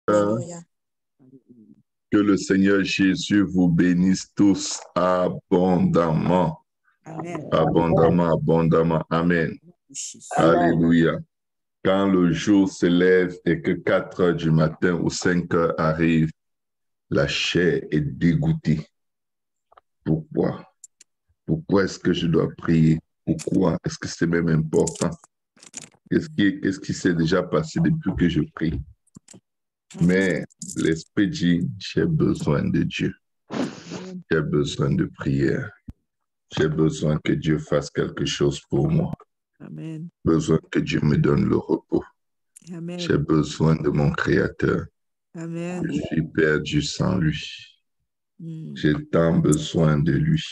Alléluia. Que le Seigneur Jésus vous bénisse tous abondamment. Amen. Abondamment, abondamment. Amen. Alléluia. Quand le jour se lève et que 4 heures du matin ou 5 heures arrivent, la chair est dégoûtée. Pourquoi? Pourquoi est-ce que je dois prier? Pourquoi? Est-ce que c'est même important? Qu'est-ce qui s'est déjà passé depuis que je prie? Mais l'Esprit dit, j'ai besoin de Dieu. J'ai besoin de prière. J'ai besoin que Dieu fasse quelque chose pour moi. Amen. J'ai besoin que Dieu me donne le repos. Amen. J'ai besoin de mon Créateur. Amen. Je suis perdu sans lui. Mm. J'ai tant besoin de lui.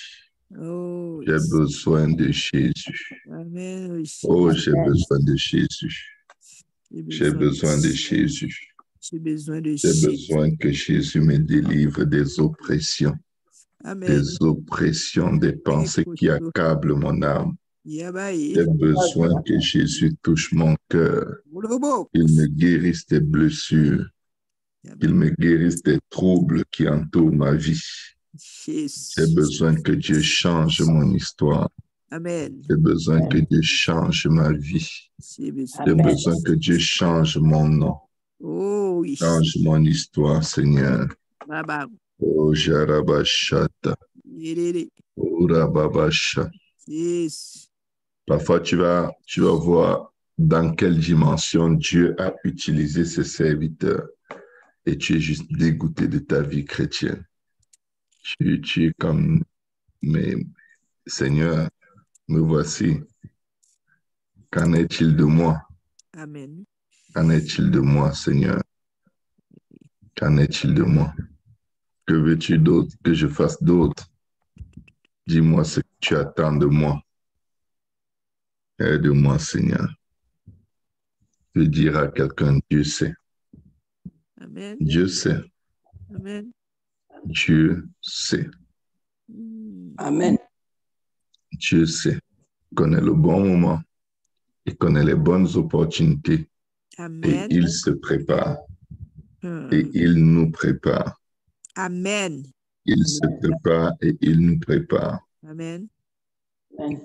Oh, J'ai besoin de Jésus. Amen. Oh, j'ai besoin de Jésus. J'ai besoin de Jésus. Jésus. J'ai besoin de J'ai Jésus. besoin que Jésus me délivre des oppressions. Amen. Des oppressions, des pensées qui accablent mon âme. Yabaye. J'ai besoin que Jésus touche mon cœur. Molobo. Qu'il me guérisse des blessures. Qu'il me guérisse des troubles qui entourent ma vie. Jésus. J'ai besoin que Dieu change mon histoire. Amen. J'ai besoin que Dieu change ma vie. J'ai besoin. J'ai besoin que Dieu change mon nom. Oh, oui. Change mon histoire, Seigneur. Baba. Oh, Jarabashata. Yéréré. Oh, Rababasha. Yes. Parfois, tu vas voir dans quelle dimension Dieu a utilisé ses serviteurs et tu es juste dégoûté de ta vie chrétienne. Tu es comme, mais Seigneur, me voici. Qu'en est-il de moi? Amen. Qu'en est-il de moi, Seigneur? Qu'en est-il de moi? Que veux-tu d'autre que je fasse d'autre? Dis-moi ce que tu attends de moi. Aide-moi, Seigneur. Je dire à quelqu'un, Dieu sait. Amen. Dieu sait. Amen. Dieu sait. Amen. Dieu sait. Il connaît le bon moment. Il connaît les bonnes opportunités. Amen. Et il se prépare. Et il nous prépare. Amen. Il se prépare et il nous prépare. Amen. Amen.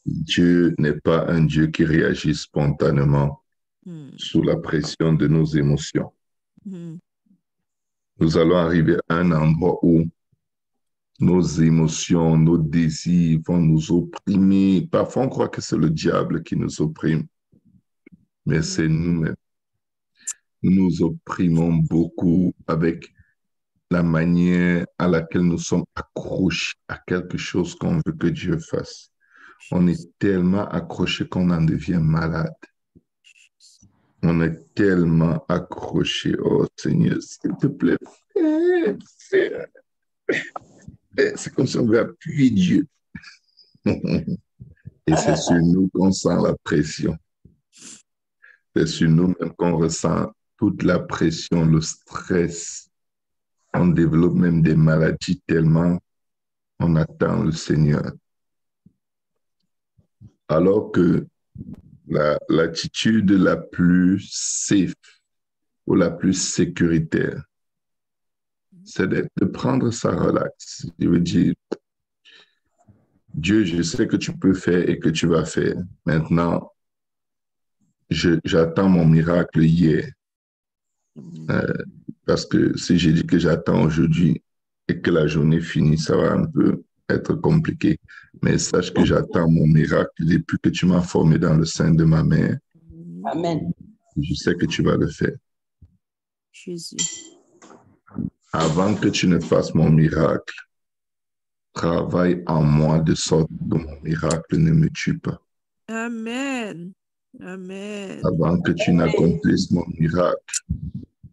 Dieu n'est pas un Dieu qui réagit spontanément sous la pression de nos émotions. Nous allons arriver à un endroit où nos émotions, nos désirs vont nous opprimer. Parfois, on croit que c'est le diable qui nous opprime, mais c'est nous-mêmes. Nous nous opprimons beaucoup avec la manière à laquelle nous sommes accrochés à quelque chose qu'on veut que Dieu fasse. On est tellement accroché qu'on en devient malade. On est tellement accroché. Oh Seigneur, s'il te plaît, c'est comme si on veut appuyer Dieu. Et c'est sur nous qu'on sent la pression. C'est sur nous-mêmes qu'on ressent toute la pression, le stress. On développe même des maladies tellement on attend le Seigneur. Alors que l'attitude la plus safe ou la plus sécuritaire, c'est de prendre ça relax. Je veux dire, Dieu, je sais que tu peux faire et que tu vas faire. Maintenant, j'attends mon miracle hier. Parce que si j'ai dit que j'attends aujourd'hui et que la journée finit, ça va un peu être compliqué. Mais sache que j'attends mon miracle depuis que tu m'as formé dans le sein de ma mère. Amen. Je sais que tu vas le faire. Jésus. Avant que tu ne fasses mon miracle, travaille en moi de sorte que mon miracle ne me tue pas. Amen. Amen. Avant que tu n'accomplisses mon miracle,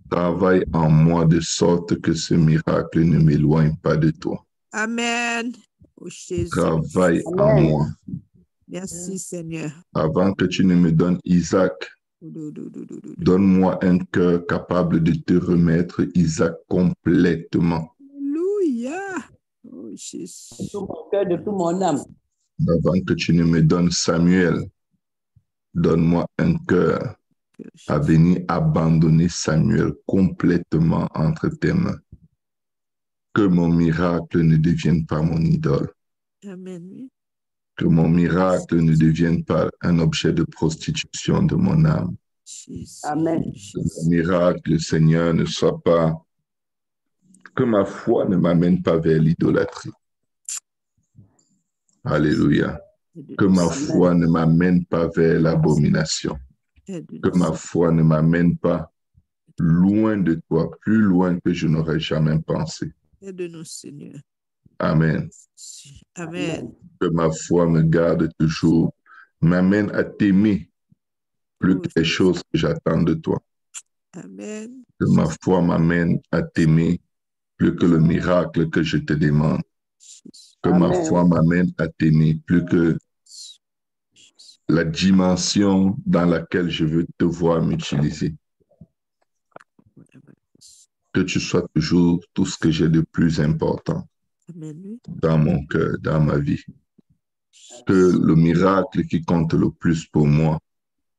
travaille en moi de sorte que ce miracle ne m'éloigne pas de toi. Amen. Oh Jésus. Travaille en moi. Merci Seigneur. Avant que tu ne me donnes Isaac, donne-moi un cœur capable de te remettre Isaac complètement. Alléluia. Oh Jésus. De tout mon cœur, de toute mon âme. Avant que tu ne me donnes Samuel, donne-moi un cœur à venir abandonner Samuel complètement entre tes mains. Que mon miracle ne devienne pas mon idole. Amen. Que mon miracle ne devienne pas un objet de prostitution de mon âme. Amen. Que mon miracle, Seigneur, ne soit pas... Que ma foi ne m'amène pas vers l'idolâtrie. Alléluia. Que ma foi ne m'amène pas vers l'abomination. Que ma foi ne m'amène pas loin de toi, plus loin que je n'aurais jamais pensé. Aide-nous, Seigneur. Amen. Amen. Que ma foi me garde toujours, m'amène à t'aimer plus que les choses que j'attends de toi. Amen. Que ma foi m'amène à t'aimer plus que le miracle que je te demande. Que ma foi m'amène à t'aimer plus que la dimension dans laquelle je veux te voir m'utiliser. Que tu sois toujours tout ce que j'ai de plus important dans mon cœur, dans ma vie. Que le miracle qui compte le plus pour moi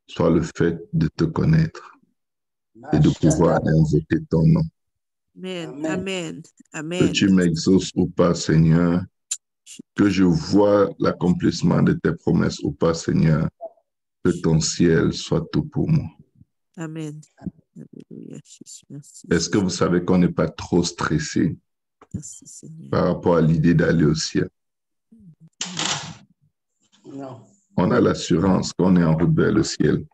soit le fait de te connaître et de pouvoir invoquer ton nom. Amen. Amen. Amen. Que tu m'exauces ou pas, Seigneur. Que je vois l'accomplissement de tes promesses ou pas, Seigneur. Que ton ciel soit tout pour moi. Amen. Alléluia, Jésus. Merci. Est-ce que vous savez qu'on n'est pas trop stressé Merci, Seigneur. par rapport à l'idée d'aller au ciel? Non. On a l'assurance qu'on est en route vers le ciel.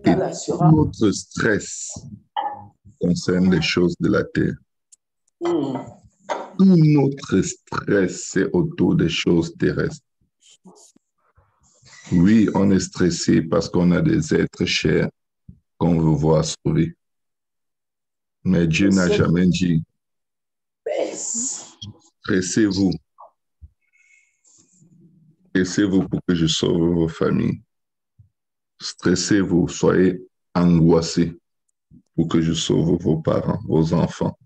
Et notre stress concerne les choses de la terre. Tout notre stress, c'est autour des choses terrestres. Oui, on est stressé parce qu'on a des êtres chers qu'on veut voir sauvés. Mais Dieu n'a jamais dit, stressez-vous. Stressez-vous pour que je sauve vos familles. Stressez-vous, soyez angoissés pour que je sauve vos parents, vos enfants.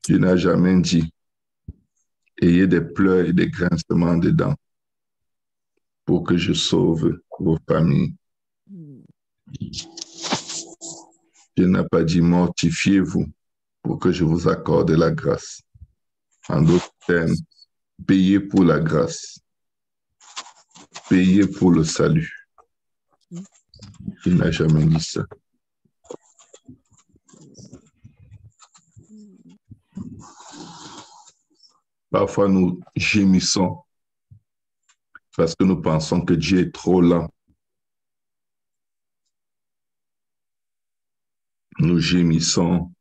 Dieu n'a jamais dit, ayez des pleurs et des grincements de dents pour que je sauve vos familles. Dieu n'a pas dit, mortifiez-vous pour que je vous accorde la grâce. En d'autres termes, payez pour la grâce. Payez pour le salut. Il n'a jamais dit ça. Parfois, nous gémissons parce que nous pensons que Dieu est trop lent. Nous gémissons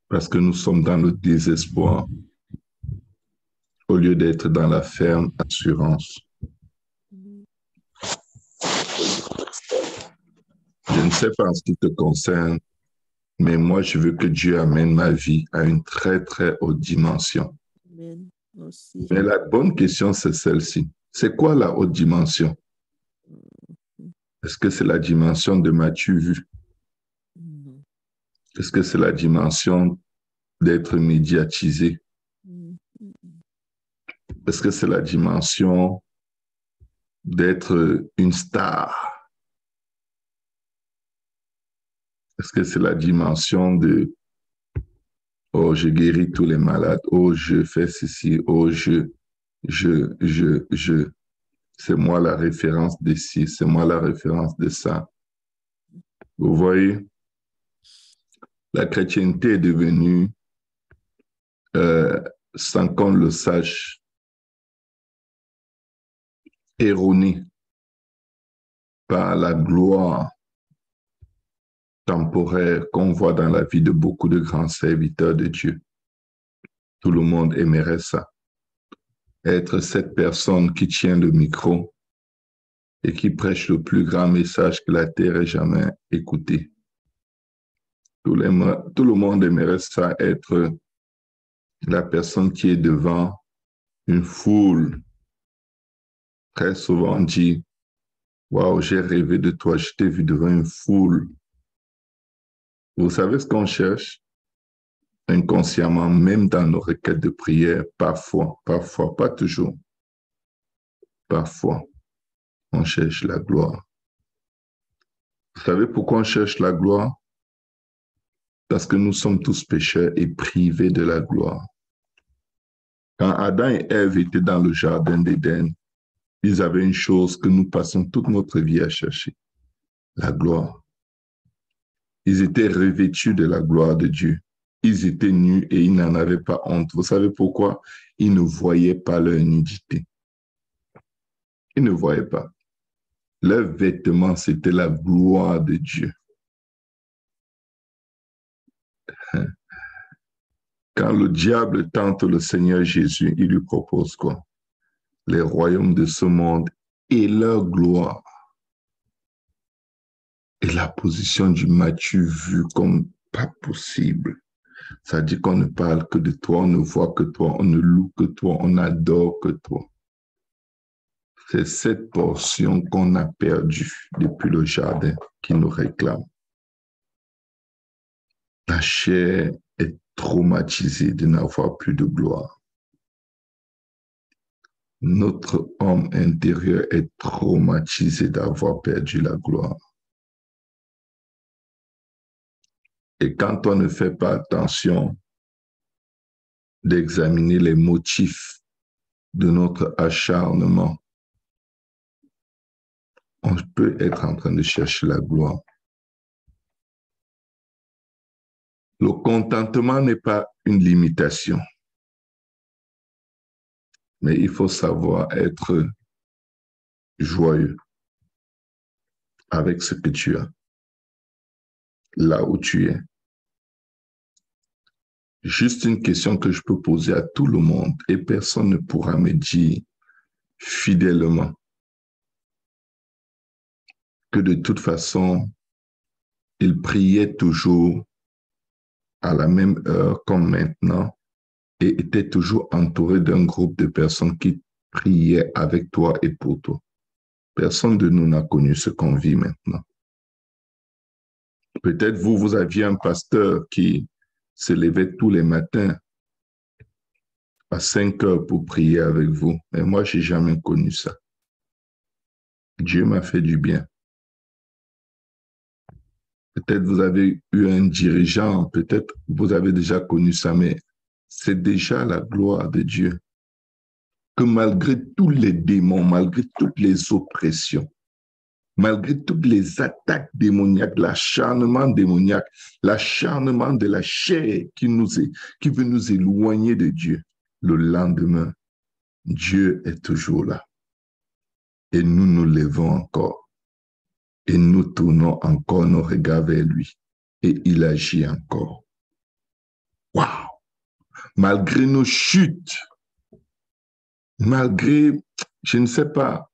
parce que nous sommes dans le désespoir au lieu d'être dans la ferme assurance. Je ne sais pas en ce qui te concerne, mais moi, je veux que Dieu amène ma vie à une très, très haute dimension. Amen. Mais la bonne question, c'est celle-ci. C'est quoi la haute dimension? Est-ce que c'est la dimension de m'as-tu vu? Est-ce que c'est la dimension d'être médiatisé? Est-ce que c'est la dimension d'être une star? Est-ce que c'est la dimension de « Oh, je guéris tous les malades. Oh, je fais ceci. Oh, c'est moi la référence de ci. C'est moi la référence de ça. » Vous voyez, la chrétienté est devenue, sans qu'on le sache, erronée par la gloire temporaire qu'on voit dans la vie de beaucoup de grands serviteurs de Dieu. Tout le monde aimerait ça. Être cette personne qui tient le micro et qui prêche le plus grand message que la terre ait jamais écouté. Tout le monde aimerait ça, être la personne qui est devant une foule. Très souvent on dit, « Waouh, j'ai rêvé de toi, je t'ai vu devant une foule. » Vous savez ce qu'on cherche? Inconsciemment, même dans nos requêtes de prière, parfois, pas toujours. Parfois, on cherche la gloire. Vous savez pourquoi on cherche la gloire? Parce que nous sommes tous pécheurs et privés de la gloire. Quand Adam et Ève étaient dans le jardin d'Éden, ils avaient une chose que nous passons toute notre vie à chercher, la gloire. Ils étaient revêtus de la gloire de Dieu. Ils étaient nus et ils n'en avaient pas honte. Vous savez pourquoi? Ils ne voyaient pas leur nudité. Ils ne voyaient pas. Leur vêtement, c'était la gloire de Dieu. Quand le diable tente le Seigneur Jésus, il lui propose quoi? Les royaumes de ce monde et leur gloire. Et la position du Matthieu vue comme pas possible. Ça dit qu'on ne parle que de toi, on ne voit que toi, on ne loue que toi, on n'adore que toi. C'est cette portion qu'on a perdue depuis le jardin qui nous réclame. La chair est traumatisée de n'avoir plus de gloire. Notre homme intérieur est traumatisé d'avoir perdu la gloire. Et quand on ne fait pas attention d'examiner les motifs de notre acharnement, on peut être en train de chercher la gloire. Le contentement n'est pas une limitation, mais il faut savoir être joyeux avec ce que tu as, là où tu es. Juste une question que je peux poser à tout le monde et personne ne pourra me dire fidèlement que de toute façon, il priait toujours à la même heure comme maintenant et était toujours entouré d'un groupe de personnes qui priaient avec toi et pour toi. Personne de nous n'a connu ce qu'on vit maintenant. Peut-être vous aviez un pasteur qui se levait tous les matins à 5 heures pour prier avec vous. Mais moi, je n'ai jamais connu ça. Dieu m'a fait du bien. Peut-être vous avez eu un dirigeant, peut-être vous avez déjà connu ça, mais c'est déjà la gloire de Dieu. Que malgré tous les démons, malgré toutes les oppressions, malgré toutes les attaques démoniaques, l'acharnement démoniaque, l'acharnement de la chair qui veut nous éloigner de Dieu, le lendemain, Dieu est toujours là. Et nous nous levons encore. Et nous tournons encore nos regards vers lui. Et il agit encore. Waouh! Malgré nos chutes, malgré, je ne sais pas,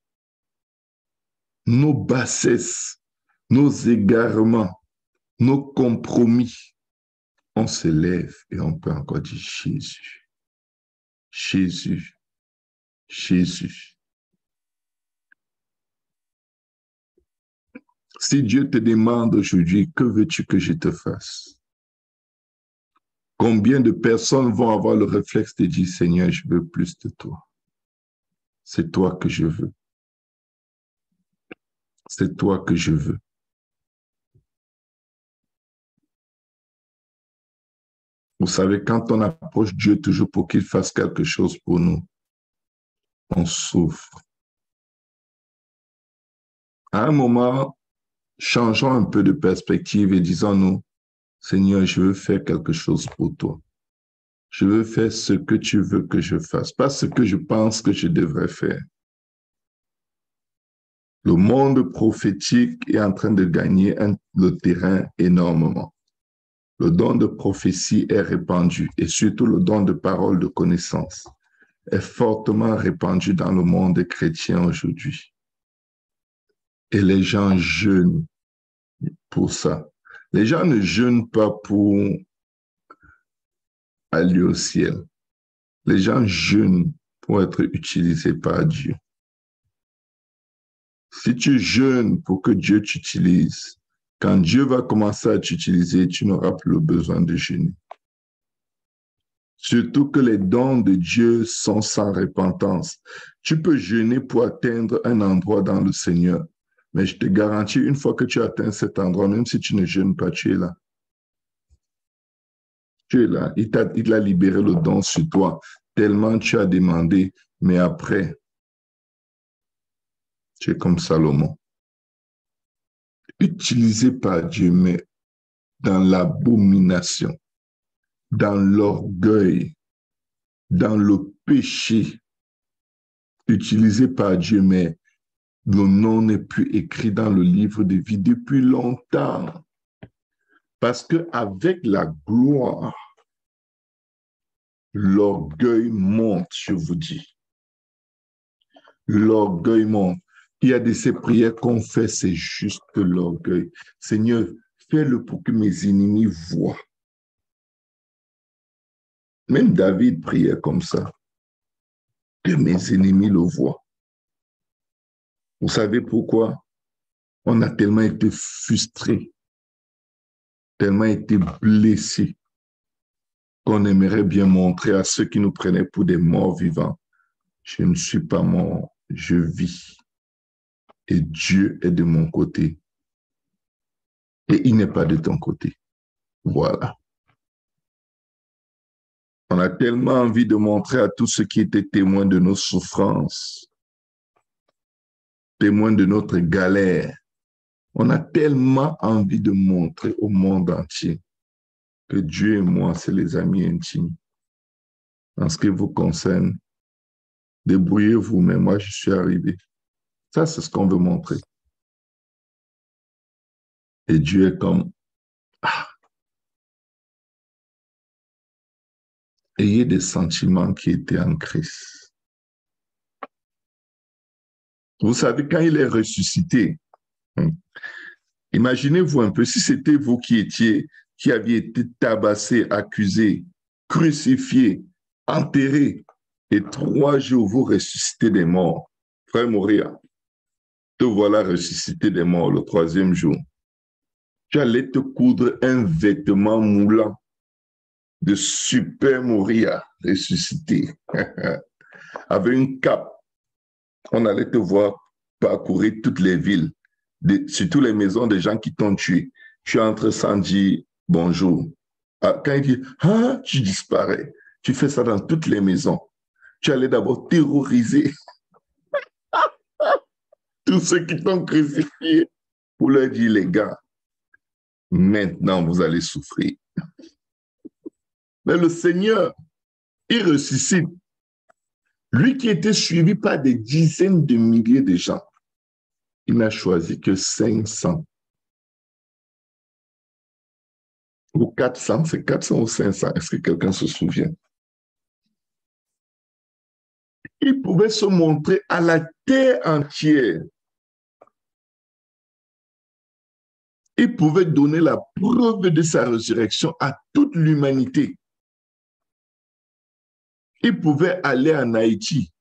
nos bassesses, nos égarements, nos compromis, on se lève et on peut encore dire Jésus, Jésus, Jésus. Si Dieu te demande aujourd'hui, que veux-tu que je te fasse? Combien de personnes vont avoir le réflexe de dire, Seigneur, je veux plus de toi. C'est toi que je veux. C'est toi que je veux. Vous savez, quand on approche Dieu toujours pour qu'il fasse quelque chose pour nous, on souffre. À un moment, changeons un peu de perspective et disons-nous, Seigneur, je veux faire quelque chose pour toi. Je veux faire ce que tu veux que je fasse, pas ce que je pense que je devrais faire. Le monde prophétique est en train de gagner le terrain énormément. Le don de prophétie est répandu et surtout le don de parole de connaissance est fortement répandu dans le monde chrétien aujourd'hui. Et les gens jeûnent pour ça. Les gens ne jeûnent pas pour aller au ciel. Les gens jeûnent pour être utilisés par Dieu. Si tu jeûnes pour que Dieu t'utilise, quand Dieu va commencer à t'utiliser, tu n'auras plus le besoin de jeûner. Surtout que les dons de Dieu sont sans repentance. Tu peux jeûner pour atteindre un endroit dans le Seigneur, Mais je te garantis, une fois que tu atteins cet endroit, même si tu ne jeûnes pas, tu es là. Tu es là. Il a libéré le don sur toi. Tellement tu as demandé. Mais après, tu es comme Salomon. Utilisé par Dieu, mais dans l'abomination, dans l'orgueil, dans le péché. Utilisé par Dieu, mais le nom n'est plus écrit dans le livre de vie depuis longtemps. Parce qu'avec la gloire, l'orgueil monte, je vous dis. L'orgueil monte. Il y a de ces prières qu'on fait, c'est juste l'orgueil. Seigneur, fais-le pour que mes ennemis voient. Même David priait comme ça. Que mes ennemis le voient. Vous savez pourquoi? On a tellement été frustrés, tellement été blessés, qu'on aimerait bien montrer à ceux qui nous prenaient pour des morts vivants. Je ne suis pas mort, je vis. Et Dieu est de mon côté. Et il n'est pas de ton côté. Voilà. On a tellement envie de montrer à tous ceux qui étaient témoins de nos souffrances, témoins de notre galère. On a tellement envie de montrer au monde entier que Dieu et moi, c'est les amis intimes. En ce qui vous concerne, débrouillez-vous, mais moi, je suis arrivé. Ça, c'est ce qu'on veut montrer. Et Dieu est comme, ayez des sentiments qui étaient en Christ. Vous savez, quand il est ressuscité, imaginez-vous un peu, si c'était vous qui aviez été tabassé, accusé, crucifié, enterré, et 3 jours, vous ressuscitez des morts. Frère Moria, te voilà ressuscité des morts le 3e jour. Tu allais te coudre un vêtement moulant de super Moria ressuscité, avec une cape. On allait te voir parcourir toutes les villes, surtout les maisons des gens qui t'ont tué. Tu entres sans dire bonjour. Quand il dit, ah, tu disparais. Tu fais ça dans toutes les maisons. Tu allais d'abord terroriser tous ceux qui t'ont crucifié pour leur dire, les gars, maintenant vous allez souffrir. Mais le Seigneur, il ressuscite. Lui qui était suivi par des dizaines de milliers de gens, il n'a choisi que 500. Ou 400, c'est 400 ou 500. Est-ce que quelqu'un se souvient? Il pouvait se montrer à la terre entière. Il pouvait donner la preuve de sa résurrection à toute l'humanité. Il pouvait aller en Haïti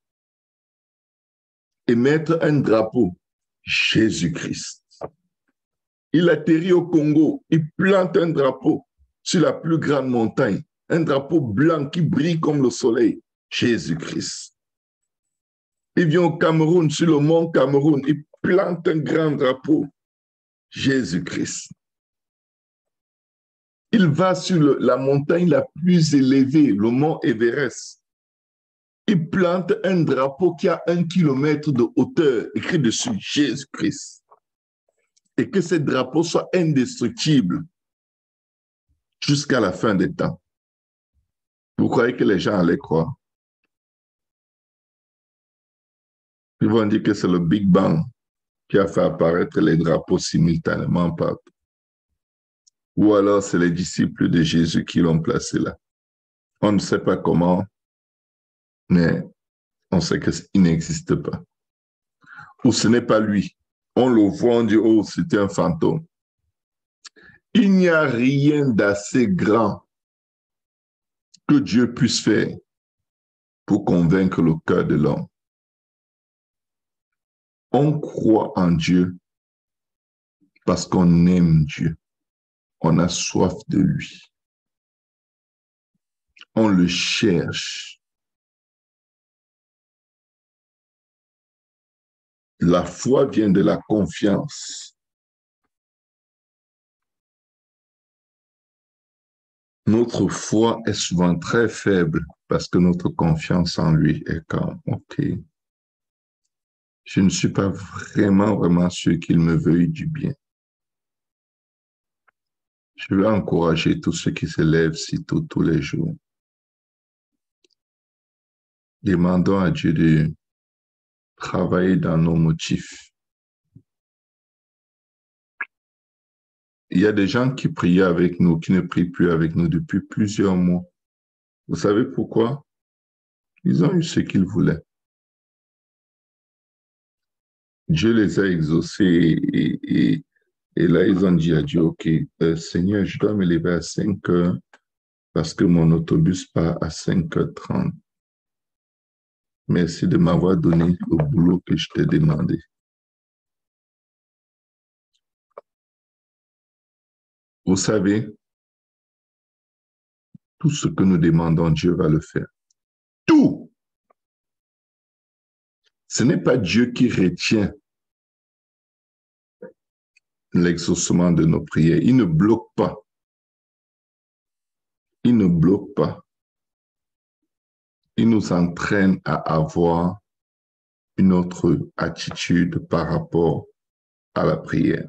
et mettre un drapeau, Jésus-Christ. Il atterrit au Congo, il plante un drapeau sur la plus grande montagne, un drapeau blanc qui brille comme le soleil, Jésus-Christ. Il vient au Cameroun, sur le mont Cameroun, il plante un grand drapeau, Jésus-Christ. Il va sur la montagne la plus élevée, le mont Everest. Il plante un drapeau qui a 1 kilomètre de hauteur, écrit dessus Jésus-Christ. Et que ce drapeau soit indestructible jusqu'à la fin des temps. Vous croyez que les gens allaient croire? Ils vont dire que c'est le Big Bang qui a fait apparaître les drapeaux simultanément partout. Ou alors c'est les disciples de Jésus qui l'ont placé là. On ne sait pas comment, mais on sait qu'il n'existe pas. Ou ce n'est pas lui. On le voit, on dit, oh, c'était un fantôme. Il n'y a rien d'assez grand que Dieu puisse faire pour convaincre le cœur de l'homme. On croit en Dieu parce qu'on aime Dieu. On a soif de lui. On le cherche. La foi vient de la confiance. Notre foi est souvent très faible parce que notre confiance en lui est comme, OK, je ne suis pas vraiment sûr qu'il me veuille du bien. Je vais encourager tous ceux qui se lèvent si tôt tous les jours. Demandons à Dieu de travailler dans nos motifs. Il y a des gens qui priaient avec nous, qui ne prient plus avec nous depuis plusieurs mois. Vous savez pourquoi? Ils ont eu ce qu'ils voulaient. Dieu les a exaucés et là, ils ont dit à Dieu, OK, Seigneur, je dois me lever à 5 heures parce que mon autobus part à 5h30. Merci de m'avoir donné le boulot que je t'ai demandé. Vous savez, tout ce que nous demandons, Dieu va le faire. Tout! Ce n'est pas Dieu qui retient l'exaucement de nos prières. Il ne bloque pas. Il ne bloque pas. Il nous entraîne à avoir une autre attitude par rapport à la prière.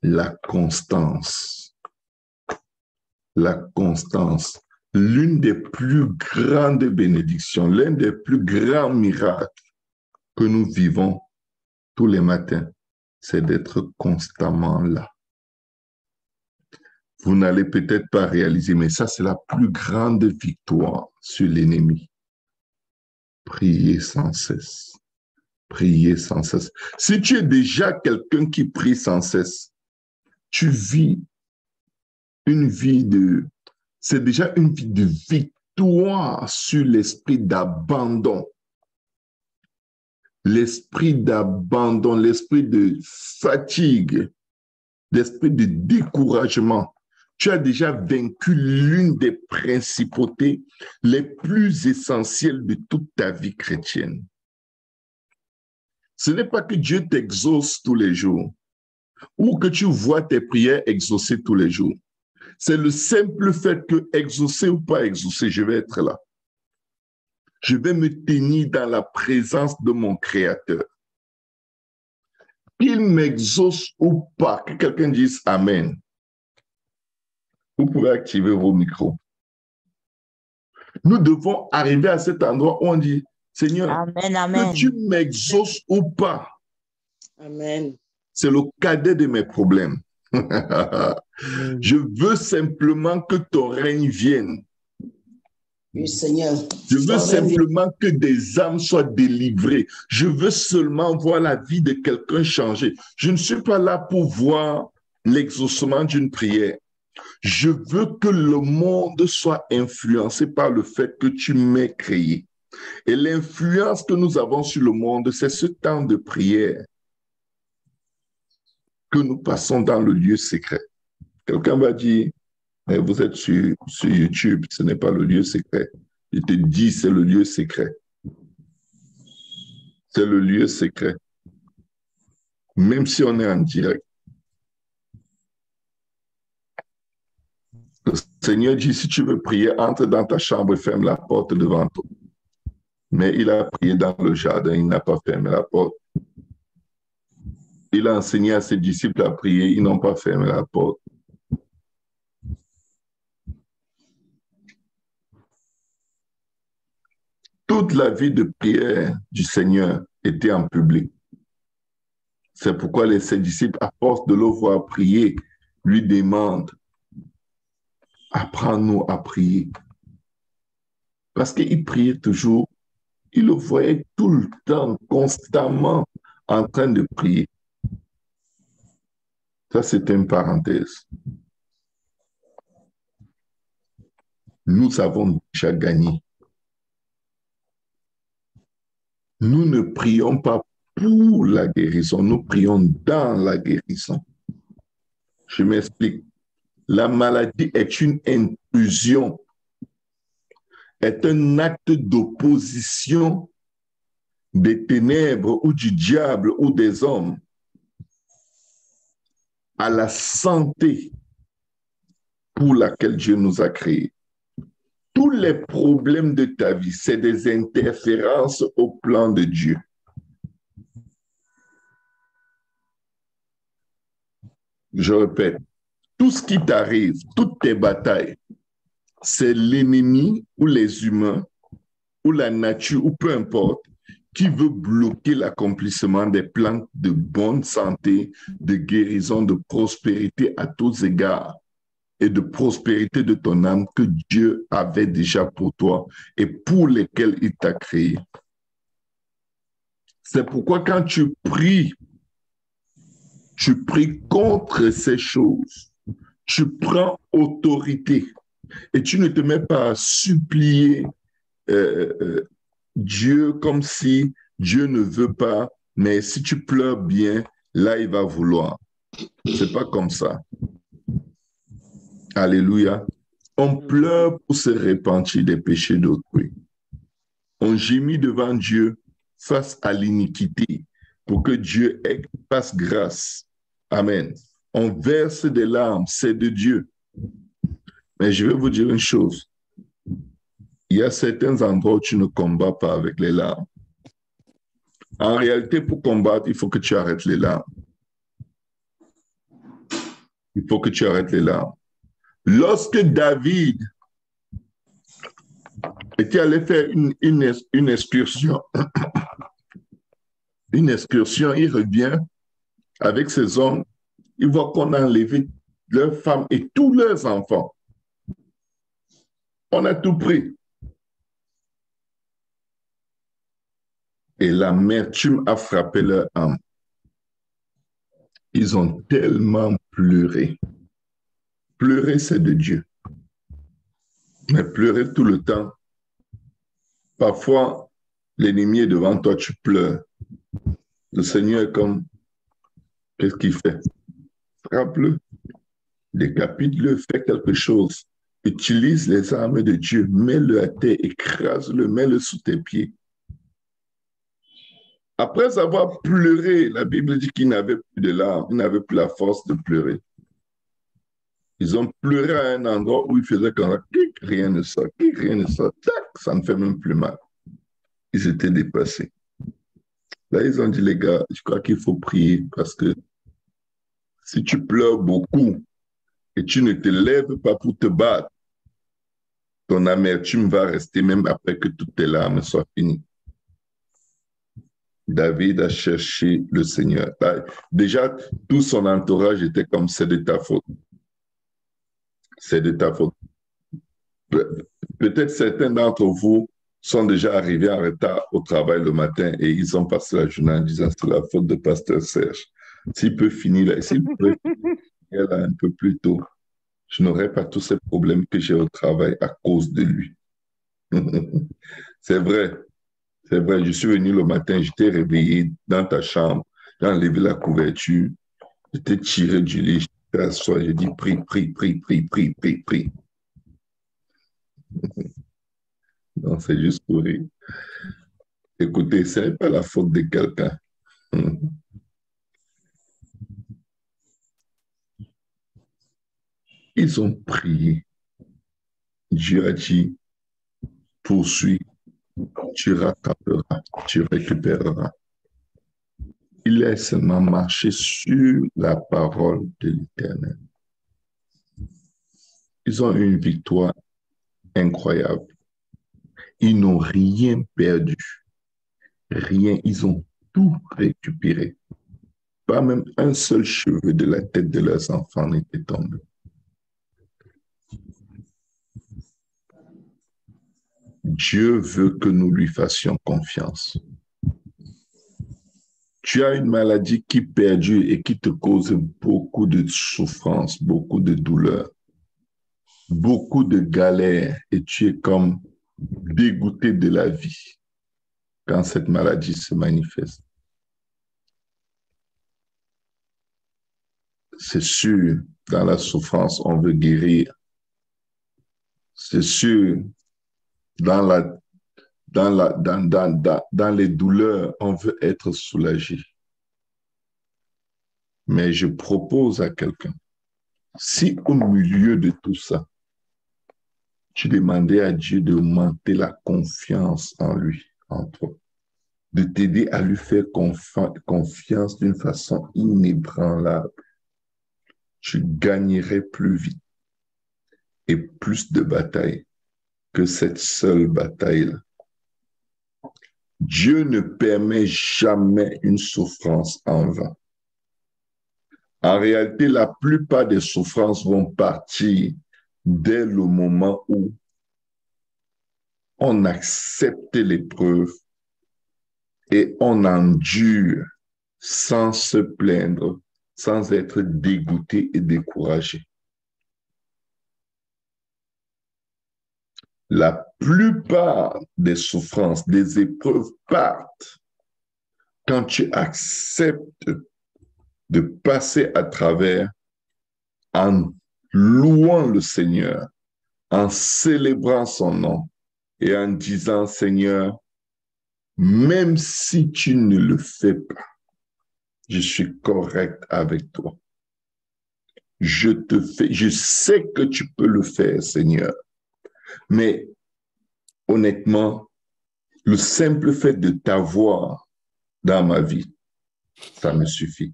La constance. La constance. L'une des plus grandes bénédictions, l'un des plus grands miracles que nous vivons tous les matins, c'est d'être constamment là. Vous n'allez peut-être pas réaliser, mais ça, c'est la plus grande victoire sur l'ennemi. Priez sans cesse. Priez sans cesse. Si tu es déjà quelqu'un qui prie sans cesse, tu vis une vie de... C'est déjà une vie de victoire sur l'esprit d'abandon. L'esprit d'abandon, l'esprit de fatigue, l'esprit de découragement. Tu as déjà vaincu l'une des principautés les plus essentielles de toute ta vie chrétienne. Ce n'est pas que Dieu t'exauce tous les jours ou que tu vois tes prières exaucées tous les jours. C'est le simple fait que, exaucé ou pas exaucé, je vais être là. Je vais me tenir dans la présence de mon Créateur. Qu'il m'exauce ou pas, que quelqu'un dise Amen. Vous pouvez activer vos micros. Nous devons arriver à cet endroit où on dit, Seigneur, Amen, amen. que tu m'exauces ou pas. Amen. C'est le cadet de mes problèmes. Je veux simplement que ton règne vienne. Oui, Seigneur. Je veux simplement que des âmes soient délivrées. Je veux seulement voir la vie de quelqu'un changer. Je ne suis pas là pour voir l'exaucement d'une prière. Je veux que le monde soit influencé par le fait que tu m'aies créé. Et l'influence que nous avons sur le monde, c'est ce temps de prière que nous passons dans le lieu secret. Quelqu'un va dire, vous êtes sur YouTube, ce n'est pas le lieu secret. Je te dis, c'est le lieu secret. C'est le lieu secret. Même si on est en direct. Le Seigneur dit, si tu veux prier, entre dans ta chambre et ferme la porte devant toi. Mais il a prié dans le jardin, il n'a pas fermé la porte. Il a enseigné à ses disciples à prier, ils n'ont pas fermé la porte. Toute la vie de prière du Seigneur était en public. C'est pourquoi ses disciples, à force de le voir prier, lui demandent, apprends-nous à prier. Parce qu'il priait toujours, il le voyait tout le temps, constamment en train de prier. Ça, c'est une parenthèse. Nous avons déjà gagné. Nous ne prions pas pour la guérison, nous prions dans la guérison. Je m'explique. La maladie est une intrusion, est un acte d'opposition des ténèbres ou du diable ou des hommes à la santé pour laquelle Dieu nous a créés. Tous les problèmes de ta vie, c'est des interférences au plan de Dieu. Je répète, tout ce qui t'arrive, toutes tes batailles, c'est l'ennemi ou les humains ou la nature ou peu importe qui veut bloquer l'accomplissement des plans de bonne santé, de guérison, de prospérité à tous égards et de prospérité de ton âme que Dieu avait déjà pour toi et pour lesquels il t'a créé. C'est pourquoi quand tu pries contre ces choses. Tu prends autorité et tu ne te mets pas à supplier Dieu comme si Dieu ne veut pas, mais si tu pleures bien, là, il va vouloir. C'est pas comme ça. Alléluia. On pleure pour se repentir des péchés d'autrui. On gémit devant Dieu face à l'iniquité pour que Dieu fasse grâce. Amen. On verse des larmes, c'est de Dieu. Mais je vais vous dire une chose. Il y a certains endroits où tu ne combats pas avec les larmes. En réalité, pour combattre, il faut que tu arrêtes les larmes. Il faut que tu arrêtes les larmes. Lorsque David était allé faire une excursion, il revient avec ses hommes, il voit qu'on a enlevé leurs femmes et tous leurs enfants. On a tout pris. Et l'amertume a frappé leur âme. Ils ont tellement pleuré. Pleurer, c'est de Dieu. Mais pleurer tout le temps, parfois, l'ennemi est devant toi, tu pleures. Le Seigneur est comme, qu'est-ce qu'il fait? Frappe-le, décapite-le, fais quelque chose. Utilise les armes de Dieu, mets-le à terre, écrase-le, mets-le sous tes pieds. Après avoir pleuré, la Bible dit qu'ils n'avaient plus de larmes, ils n'avaient plus la force de pleurer. Ils ont pleuré à un endroit où ils faisaient comme ça, rien ne sort, rien ne sort, tac, ça ne fait même plus mal. Ils étaient dépassés. Là, ils ont dit, les gars, je crois qu'il faut prier parce que si tu pleures beaucoup et tu ne te lèves pas pour te battre, ton amertume va rester même après que toutes tes larmes soient finies. David a cherché le Seigneur. Déjà, tout son entourage était comme, c'est de ta faute. C'est de ta faute. Peut-être certains d'entre vous sont déjà arrivés en retard au travail le matin et ils ont passé la journée en disant c'est la faute de Pasteur Serge. S'il peut finir là, s'il peut finir là un peu plus tôt, je n'aurais pas tous ces problèmes que j'ai au travail à cause de lui. C'est vrai. C'est vrai, je suis venu le matin, j'étais réveillé dans ta chambre, j'ai enlevé la couverture, j'étais tiré du lit, j'étais assis, j'ai dit prie, prie, prie, prie, prie, prie, prie. Non, c'est juste pour rire. Écoutez, ce n'est pas la faute de quelqu'un. Ils ont prié. Dieu a dit, poursuis, tu rattraperas, tu récupéreras. Il est seulement marché sur la parole de l'Éternel. Ils ont eu une victoire incroyable. Ils n'ont rien perdu. Rien. Ils ont tout récupéré. Pas même un seul cheveu de la tête de leurs enfants n'était tombé. Dieu veut que nous lui fassions confiance. Tu as une maladie qui perdure et qui te cause beaucoup de souffrance, beaucoup de douleur, beaucoup de galères et tu es comme dégoûté de la vie quand cette maladie se manifeste. C'est sûr, dans la souffrance, on veut guérir. C'est sûr, dans dans les douleurs, on veut être soulagé. Mais je propose à quelqu'un, si au milieu de tout ça, tu demandais à Dieu d'augmenter la confiance en lui, en toi, de t'aider à lui faire confiance d'une façon inébranlable, tu gagnerais plus vite et plus de batailles que cette seule bataille-là. Dieu ne permet jamais une souffrance en vain. En réalité, la plupart des souffrances vont partir dès le moment où on accepte l'épreuve et on endure sans se plaindre, sans être dégoûté et découragé. La plupart des souffrances, des épreuves partent quand tu acceptes de passer à travers en louant le Seigneur, en célébrant son nom et en disant, Seigneur, même si tu ne le fais pas, je suis correct avec toi. Je sais que tu peux le faire, Seigneur. Mais honnêtement, le simple fait de t'avoir dans ma vie, ça me suffit.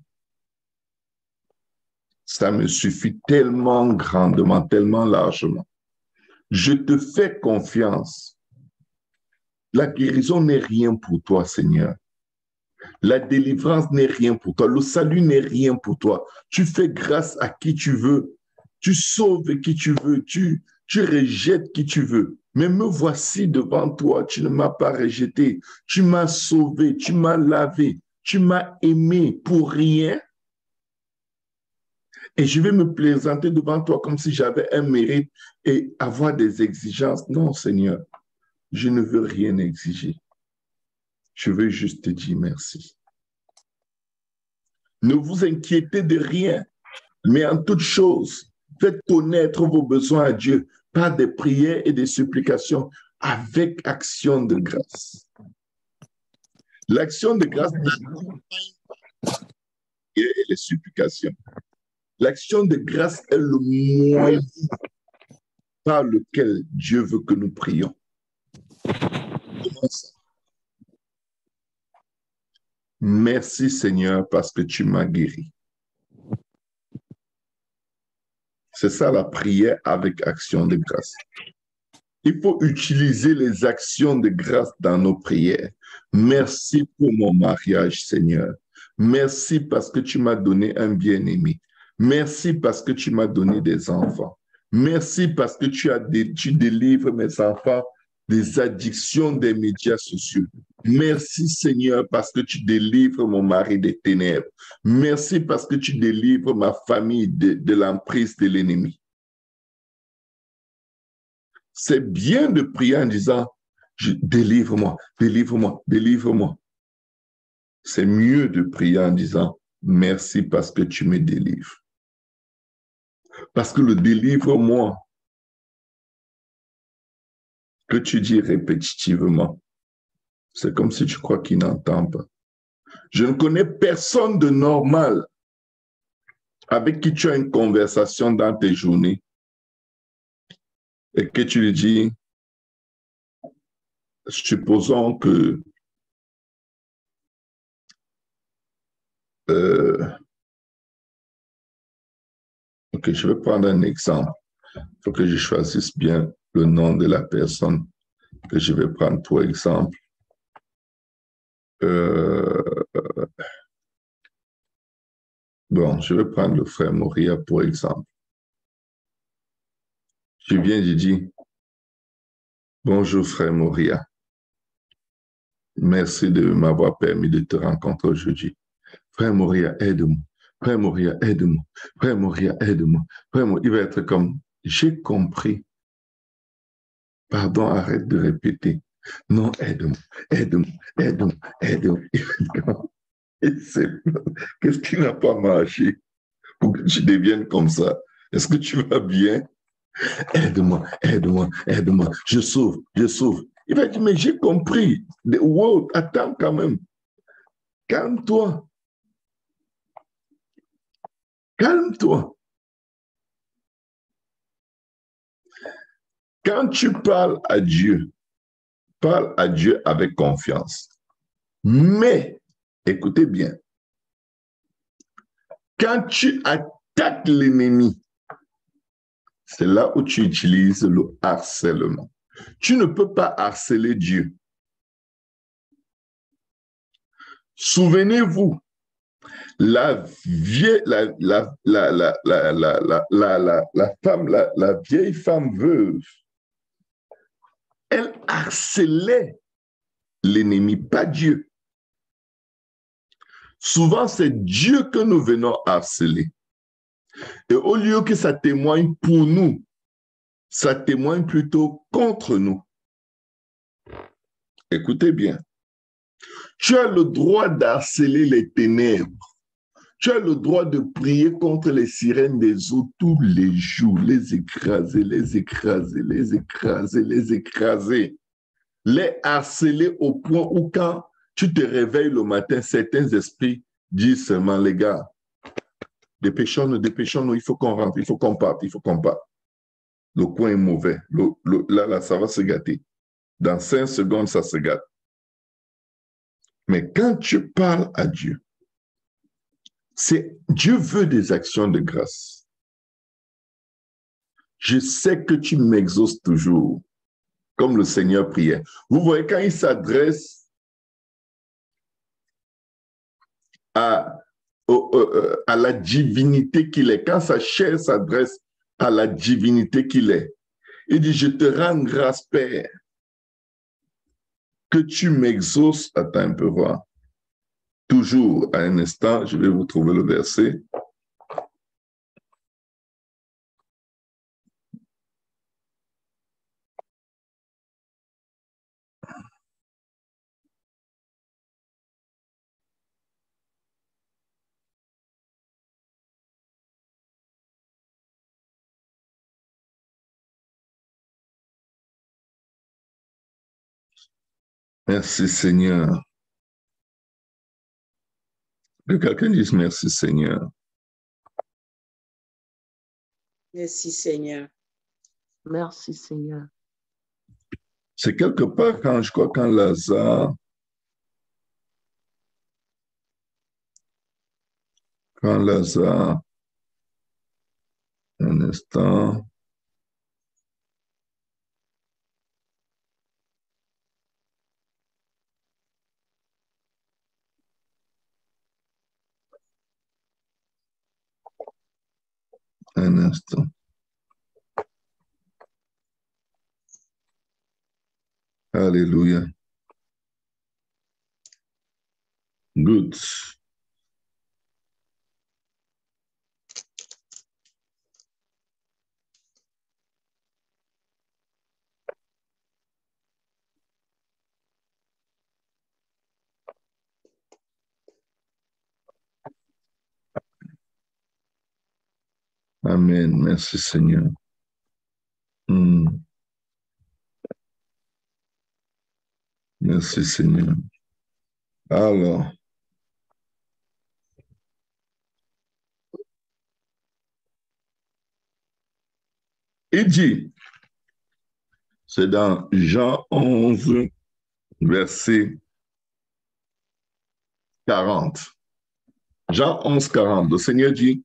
Ça me suffit tellement grandement, tellement largement. Je te fais confiance. La guérison n'est rien pour toi, Seigneur. La délivrance n'est rien pour toi. Le salut n'est rien pour toi. Tu fais grâce à qui tu veux. Tu sauves qui tu veux. Tu rejettes qui tu veux. Mais me voici devant toi. Tu ne m'as pas rejeté. Tu m'as sauvé. Tu m'as lavé. Tu m'as aimé pour rien. Et je vais me présenter devant toi comme si j'avais un mérite et avoir des exigences. Non, Seigneur, je ne veux rien exiger. Je veux juste te dire merci. Ne vous inquiétez de rien, mais en toute chose, faites connaître vos besoins à Dieu par des prières et des supplications avec action de grâce. L'action de grâce et les supplications. L'action de grâce est le moyen par lequel Dieu veut que nous prions. Comment ça? Merci Seigneur parce que tu m'as guéri. C'est ça la prière avec action de grâce. Il faut utiliser les actions de grâce dans nos prières. Merci pour mon mariage, Seigneur. Merci parce que tu m'as donné un bien-aimé. Merci parce que tu m'as donné des enfants. Merci parce que tu délivres mes enfants des addictions des médias sociaux. Merci Seigneur parce que tu délivres mon mari des ténèbres. Merci parce que tu délivres ma famille de l'emprise de l'ennemi. C'est bien de prier en disant, délivre-moi, délivre-moi, délivre-moi. C'est mieux de prier en disant, merci parce que tu me délivres. Parce que le délivre-moi, que tu dis répétitivement, c'est comme si tu crois qu'il n'entend pas. Je ne connais personne de normal avec qui tu as une conversation dans tes journées et que tu lui dis, supposons que ok, je vais prendre un exemple. Il faut que je choisisse bien le nom de la personne que je vais prendre pour exemple. Bon, je vais prendre le frère Moria pour exemple. Je viens de dire, bonjour frère Moria. Merci de m'avoir permis de te rencontrer aujourd'hui. Frère Moria, aide-moi. Frère Moria, aide-moi. Frère Moria, aide-moi. Frère Moria, il va être comme, j'ai compris. Pardon, arrête de répéter. Non, aide-moi, aide-moi, aide-moi, aide-moi. Qu'est-ce qui n'a pas marché pour que tu deviennes comme ça? Est-ce que tu vas bien? Aide-moi, aide-moi, aide-moi. Je sauve, je sauve. Il va dire, mais j'ai compris. Wow, attends quand même. Calme-toi. Calme-toi. Quand tu parles à Dieu avec confiance. Mais, écoutez bien, quand tu attaques l'ennemi, c'est là où tu utilises le harcèlement. Tu ne peux pas harceler Dieu. Souvenez-vous, la vieille femme veuve, elle harcelait l'ennemi, pas Dieu. Souvent, c'est Dieu que nous venons harceler. Et au lieu que ça témoigne pour nous, ça témoigne plutôt contre nous. Écoutez bien. Tu as le droit d'harceler les ténèbres. Tu as le droit de prier contre les sirènes des eaux tous les jours, les écraser, les écraser, les écraser, les écraser. Les harceler au point où quand tu te réveilles le matin, certains esprits disent seulement, les gars, dépêchons-nous, il faut qu'on rentre, il faut qu'on parte, il faut qu'on parte. Le coin est mauvais. Là, ça va se gâter. Dans 5 secondes, ça se gâte. Mais quand tu parles à Dieu, Dieu veut des actions de grâce. Je sais que tu m'exauces toujours, comme le Seigneur priait. Vous voyez, quand il s'adresse à la divinité qu'il est, quand sa chair s'adresse à la divinité qu'il est, il dit, je te rends grâce, Père, que tu m'exauces. Attends un peu, voir. Toujours à un instant, je vais vous trouver le verset. Merci Seigneur. Que quelqu'un dise merci Seigneur. Merci Seigneur. Merci Seigneur. C'est quelque part quand je crois quand Lazare, un instant. Un instant. Alléluia. Good. Amen. Merci Seigneur. Merci Seigneur. Alors, il dit, c'est dans Jean 11, verset 40. Jean 11, 40. Le Seigneur dit,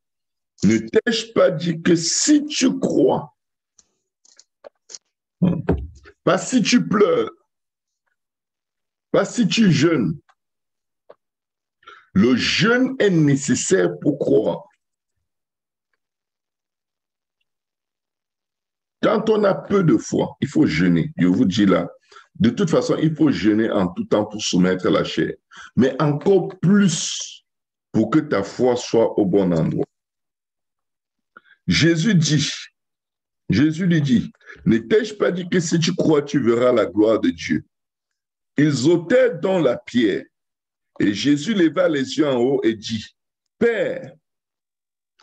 ne t'ai-je pas dit que si tu crois, pas si tu pleures, pas si tu jeûnes, le jeûne est nécessaire pour croire. Quand on a peu de foi, il faut jeûner. Je vous dis là, de toute façon, il faut jeûner en tout temps pour soumettre la chair. Mais encore plus pour que ta foi soit au bon endroit. Jésus lui dit, ne t'ai-je pas dit que si tu crois, tu verras la gloire de Dieu? Ils ôtèrent donc la pierre. Et Jésus leva les yeux en haut et dit, Père,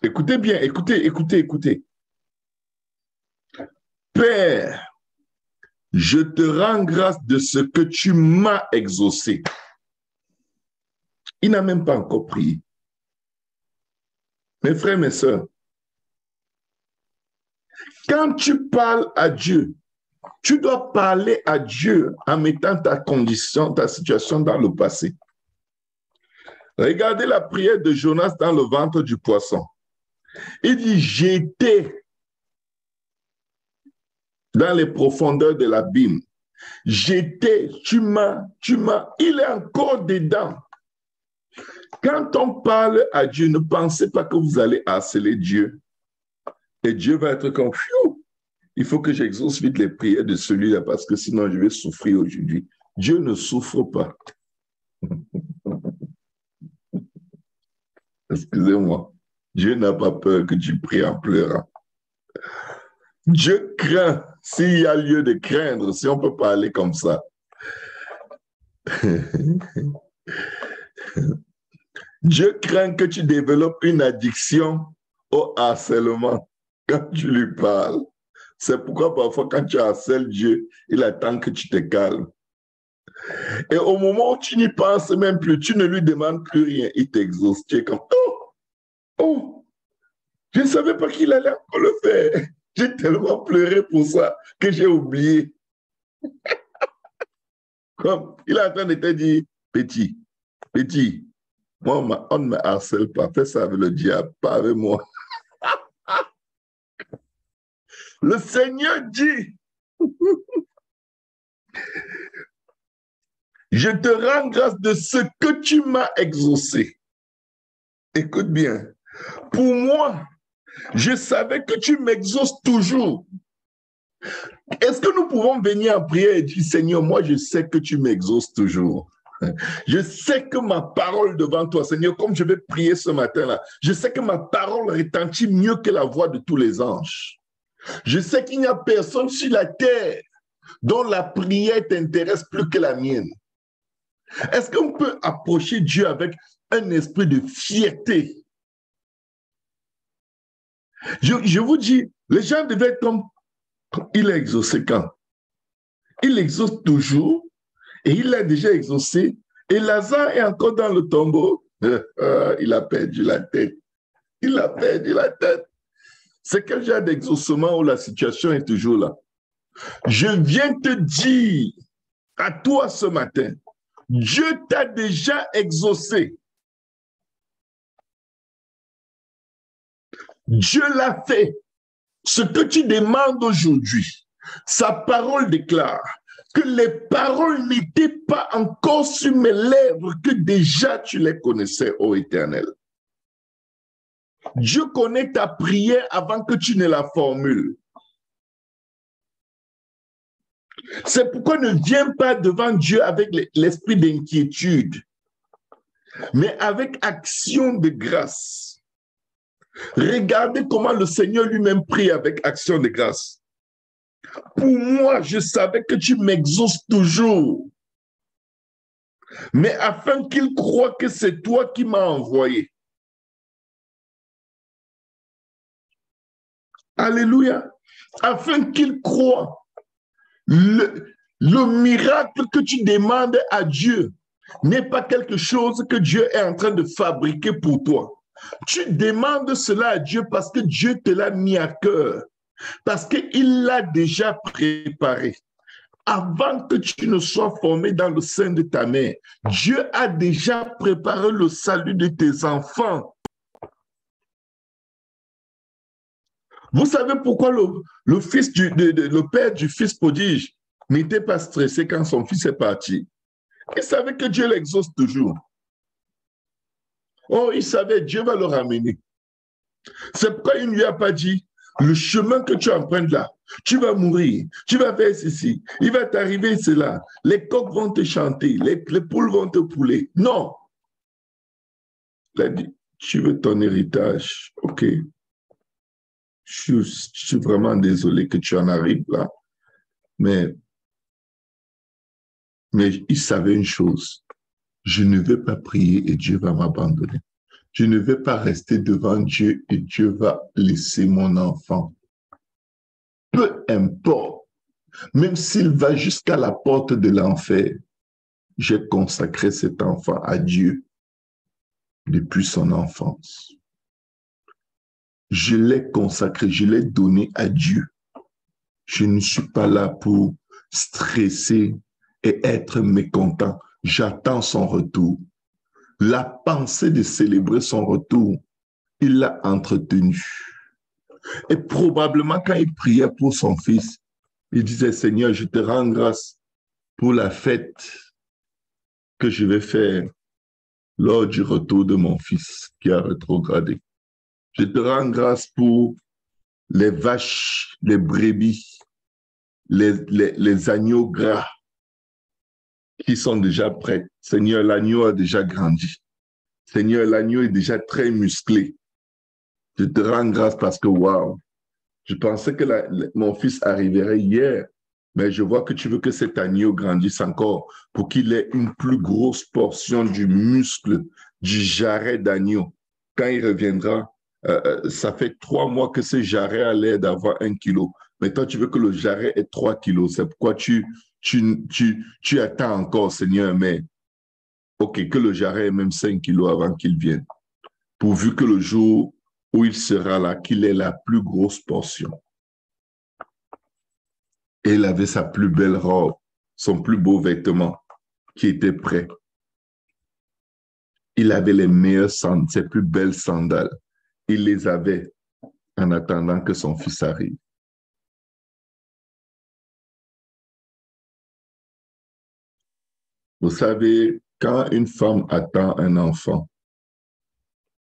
écoutez bien, écoutez. Père, je te rends grâce de ce que tu m'as exaucé. Il n'a même pas encore prié. Mes frères, mes sœurs, quand tu parles à Dieu, tu dois parler à Dieu en mettant ta condition, ta situation dans le passé. Regardez la prière de Jonas dans le ventre du poisson. Il dit, j'étais dans les profondeurs de l'abîme. J'étais, tu m'as, il est encore dedans. Quand on parle à Dieu, ne pensez pas que vous allez harceler Dieu. Et Dieu va être comme, pfiou, il faut que j'exauce vite les prières de celui-là parce que sinon je vais souffrir aujourd'hui. Dieu ne souffre pas. Excusez-moi. Dieu n'a pas peur que tu pries en pleurant. Dieu craint, s'il y a lieu de craindre, si on peut parler comme ça. Dieu craint que tu développes une addiction au harcèlement quand tu lui parles. C'est pourquoi parfois quand tu harcèles Dieu, il attend que tu te calmes. Et au moment où tu n'y penses même plus, tu ne lui demandes plus rien, il t'exauce. Tu es comme, oh, je ne savais pas qu'il allait encore le faire. J'ai tellement pleuré pour ça que j'ai oublié. Comme il est en train de te dire, petit, moi, on ne me harcèle pas. Fais ça avec le diable, pas avec moi. Le Seigneur dit, je te rends grâce de ce que tu m'as exaucé. Écoute bien. Pour moi, je savais que tu m'exauces toujours. Est-ce que nous pouvons venir en prière et dire, Seigneur, moi je sais que tu m'exauces toujours. Je sais que ma parole devant toi, Seigneur, comme je vais prier ce matin-là, je sais que ma parole retentit mieux que la voix de tous les anges. Je sais qu'il n'y a personne sur la terre dont la prière t'intéresse plus que la mienne. Est-ce qu'on peut approcher Dieu avec un esprit de fierté? Je vous dis, les gens devaient être comme il a exaucé quand? Il exauce toujours et il l'a déjà exaucé. Et Lazare est encore dans le tombeau. Il a perdu la tête. Il a perdu la tête. C'est quel genre d'exaucement où la situation est toujours là? Je viens te dire à toi ce matin, Dieu t'a déjà exaucé. Dieu l'a fait. Ce que tu demandes aujourd'hui, sa parole déclare que les paroles n'étaient pas encore sur mes lèvres, que déjà tu les connaissais, ô Éternel. Dieu connaît ta prière avant que tu ne la formules. C'est pourquoi ne viens pas devant Dieu avec l'esprit d'inquiétude, mais avec action de grâce. Regardez comment le Seigneur lui-même prie avec action de grâce. Pour moi, je savais que tu m'exauces toujours, mais afin qu'il croie que c'est toi qui m'as envoyé. Alléluia. Afin qu'il croie. Le miracle que tu demandes à Dieu n'est pas quelque chose que Dieu est en train de fabriquer pour toi. Tu demandes cela à Dieu parce que Dieu te l'a mis à cœur, parce qu'il l'a déjà préparé. Avant que tu ne sois formé dans le sein de ta mère, Dieu a déjà préparé le salut de tes enfants. Vous savez pourquoi le père du fils prodige n'était pas stressé quand son fils est parti? Il savait que Dieu l'exauce toujours. Oh, il savait, Dieu va le ramener. C'est pourquoi il ne lui a pas dit, le chemin que tu empruntes là, tu vas mourir, tu vas faire ceci, il va t'arriver cela, les coqs vont te chanter, les poules vont te pouler. Non. Il a dit, tu veux ton héritage, ok. Je suis vraiment désolé que tu en arrives là, mais il savait une chose, je ne vais pas prier et Dieu va m'abandonner. Je ne vais pas rester devant Dieu et Dieu va laisser mon enfant. Peu importe. Même s'il va jusqu'à la porte de l'enfer, j'ai consacré cet enfant à Dieu depuis son enfance. Je l'ai consacré, je l'ai donné à Dieu. Je ne suis pas là pour stresser et être mécontent. J'attends son retour. La pensée de célébrer son retour, il l'a entretenu. Et probablement quand il priait pour son fils, il disait, Seigneur, je te rends grâce pour la fête que je vais faire lors du retour de mon fils qui a rétrogradé. Je te rends grâce pour les vaches, les brebis, les agneaux gras qui sont déjà prêts. Seigneur, l'agneau a déjà grandi. Seigneur, l'agneau est déjà très musclé. Je te rends grâce parce que, waouh, je pensais que mon fils arriverait hier, mais je vois que tu veux que cet agneau grandisse encore pour qu'il ait une plus grosse portion du muscle, du jarret d'agneau. Quand il reviendra, ça fait 3 mois que ce jarret a l'air d'avoir 1 kilo. Mais toi, tu veux que le jarret ait 3 kilos. C'est pourquoi tu attends encore, Seigneur, mais OK, que le jarret ait même 5 kilos avant qu'il vienne. Pourvu que le jour où il sera là, qu'il ait la plus grosse portion. Et il avait sa plus belle robe, son plus beau vêtement qui était prêt. Il avait les meilleures sandales, ses plus belles sandales. Il les avait en attendant que son fils arrive. Vous savez, quand une femme attend un enfant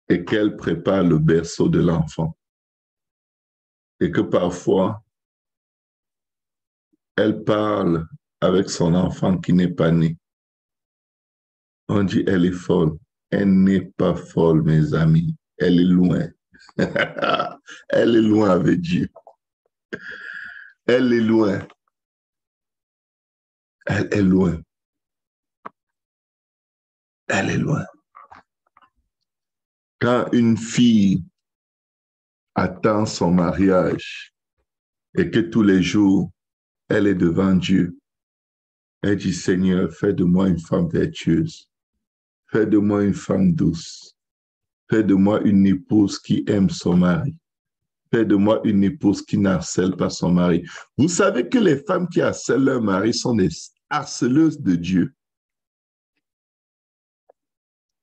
et qu'elle prépare le berceau de l'enfant, et que parfois, elle parle avec son enfant qui n'est pas né, on dit elle est folle. Elle n'est pas folle, mes amis. Elle est loin. Elle est loin avec Dieu. Elle est loin. Elle est loin. Elle est loin. Quand une fille attend son mariage et que tous les jours, elle est devant Dieu, elle dit, Seigneur, fais de moi une femme vertueuse. Fais de moi une femme douce. Fais de moi une épouse qui aime son mari. Fais de moi une épouse qui n'harcèle pas son mari. Vous savez que les femmes qui harcèlent leur mari sont des harceleuses de Dieu.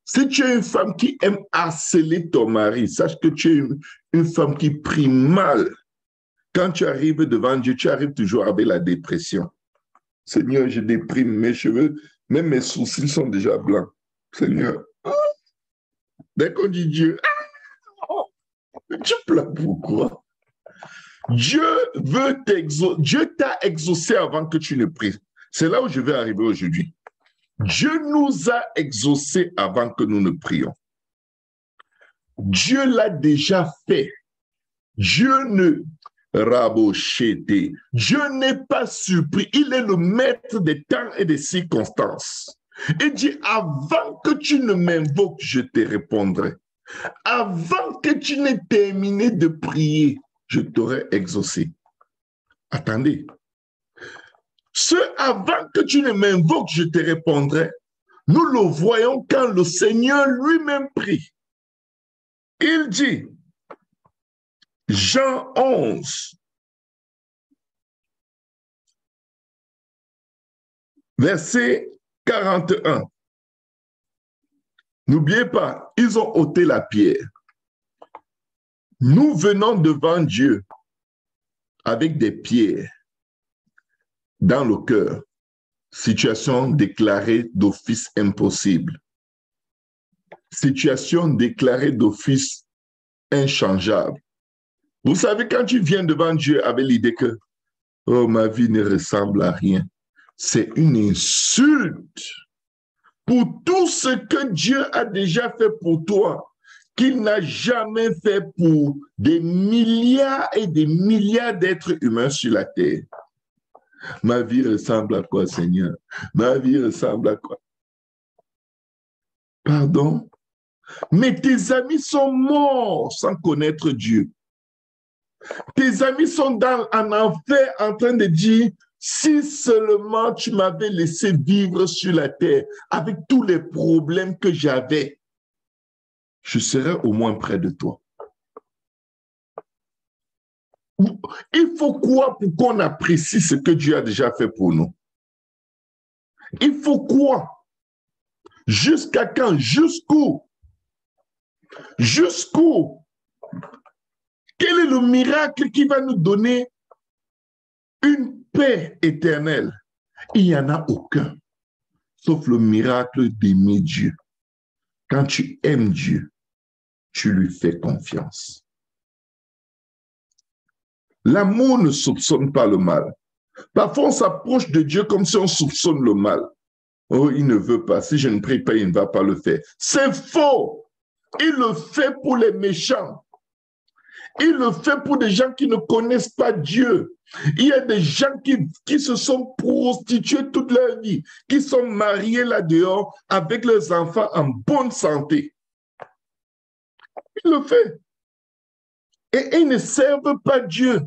Si tu es une femme qui aime harceler ton mari, sache que tu es une femme qui prie mal. Quand tu arrives devant Dieu, tu arrives toujours avec la dépression. Seigneur, je déprime, mes cheveux, même mes sourcils sont déjà blancs. Seigneur, dès qu'on dit Dieu, tu pleures pourquoi? Dieu t'a exaucé avant que tu ne pries. C'est là où je vais arriver aujourd'hui. Dieu nous a exaucés avant que nous ne prions. Dieu l'a déjà fait. Dieu n'est pas surpris. Il est le maître des temps et des circonstances. Et dit, avant que tu ne m'invoques, je te répondrai. Avant que tu n'aies terminé de prier, je t'aurai exaucé. Attendez. Avant que tu ne m'invoques, je te répondrai. Nous le voyons quand le Seigneur lui-même prie. Il dit, Jean 11, verset 41. N'oubliez pas, ils ont ôté la pierre. Nous venons devant Dieu avec des pierres dans le cœur. Situation déclarée d'office impossible. Situation déclarée d'office inchangeable. Vous savez, quand tu viens devant Dieu avec l'idée que « Oh, ma vie ne ressemble à rien », c'est une insulte pour tout ce que Dieu a déjà fait pour toi, qu'il n'a jamais fait pour des milliards et des milliards d'êtres humains sur la terre. Ma vie ressemble à quoi, Seigneur? Ma vie ressemble à quoi? Pardon? Mais tes amis sont morts sans connaître Dieu. Tes amis sont en enfer en train de dire, Si seulement tu m'avais laissé vivre sur la terre avec tous les problèmes que j'avais, je serais au moins près de toi. Il faut quoi pour qu'on apprécie ce que Dieu a déjà fait pour nous? Il faut quoi? Jusqu'à quand? Jusqu'où? Jusqu'où? Quel est le miracle qui va nous donner une paix éternelle? Il n'y en a aucun, sauf le miracle d'aimer Dieu. Quand tu aimes Dieu, tu lui fais confiance. L'amour ne soupçonne pas le mal. Parfois, on s'approche de Dieu comme si on soupçonne le mal. Oh, il ne veut pas. Si je ne prie pas, il ne va pas le faire. C'est faux. Il le fait pour les méchants. Il le fait pour des gens qui ne connaissent pas Dieu. Il y a des gens qui se sont prostitués toute leur vie, qui sont mariés là-dehors avec leurs enfants en bonne santé. Il le fait. Et ils ne servent pas Dieu.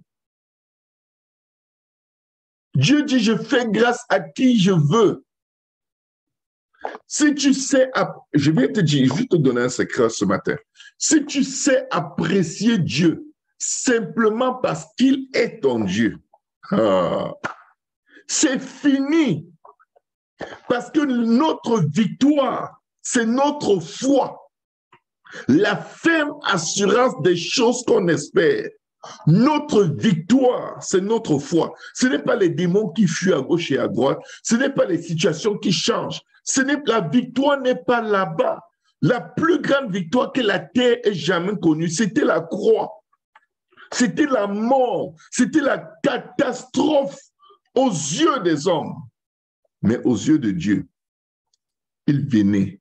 Dieu dit, je fais grâce à qui je veux. Si tu sais, je vais te dire, je vais te donner un secret ce matin. Si tu sais apprécier Dieu simplement parce qu'il est ton Dieu, c'est fini. Parce que notre victoire, c'est notre foi. La ferme assurance des choses qu'on espère. Notre victoire, c'est notre foi. Ce n'est pas les démons qui fuient à gauche et à droite. Ce n'est pas les situations qui changent. La victoire n'est pas là-bas. La plus grande victoire que la terre ait jamais connue, c'était la croix. C'était la mort. C'était la catastrophe aux yeux des hommes. Mais aux yeux de Dieu, il venait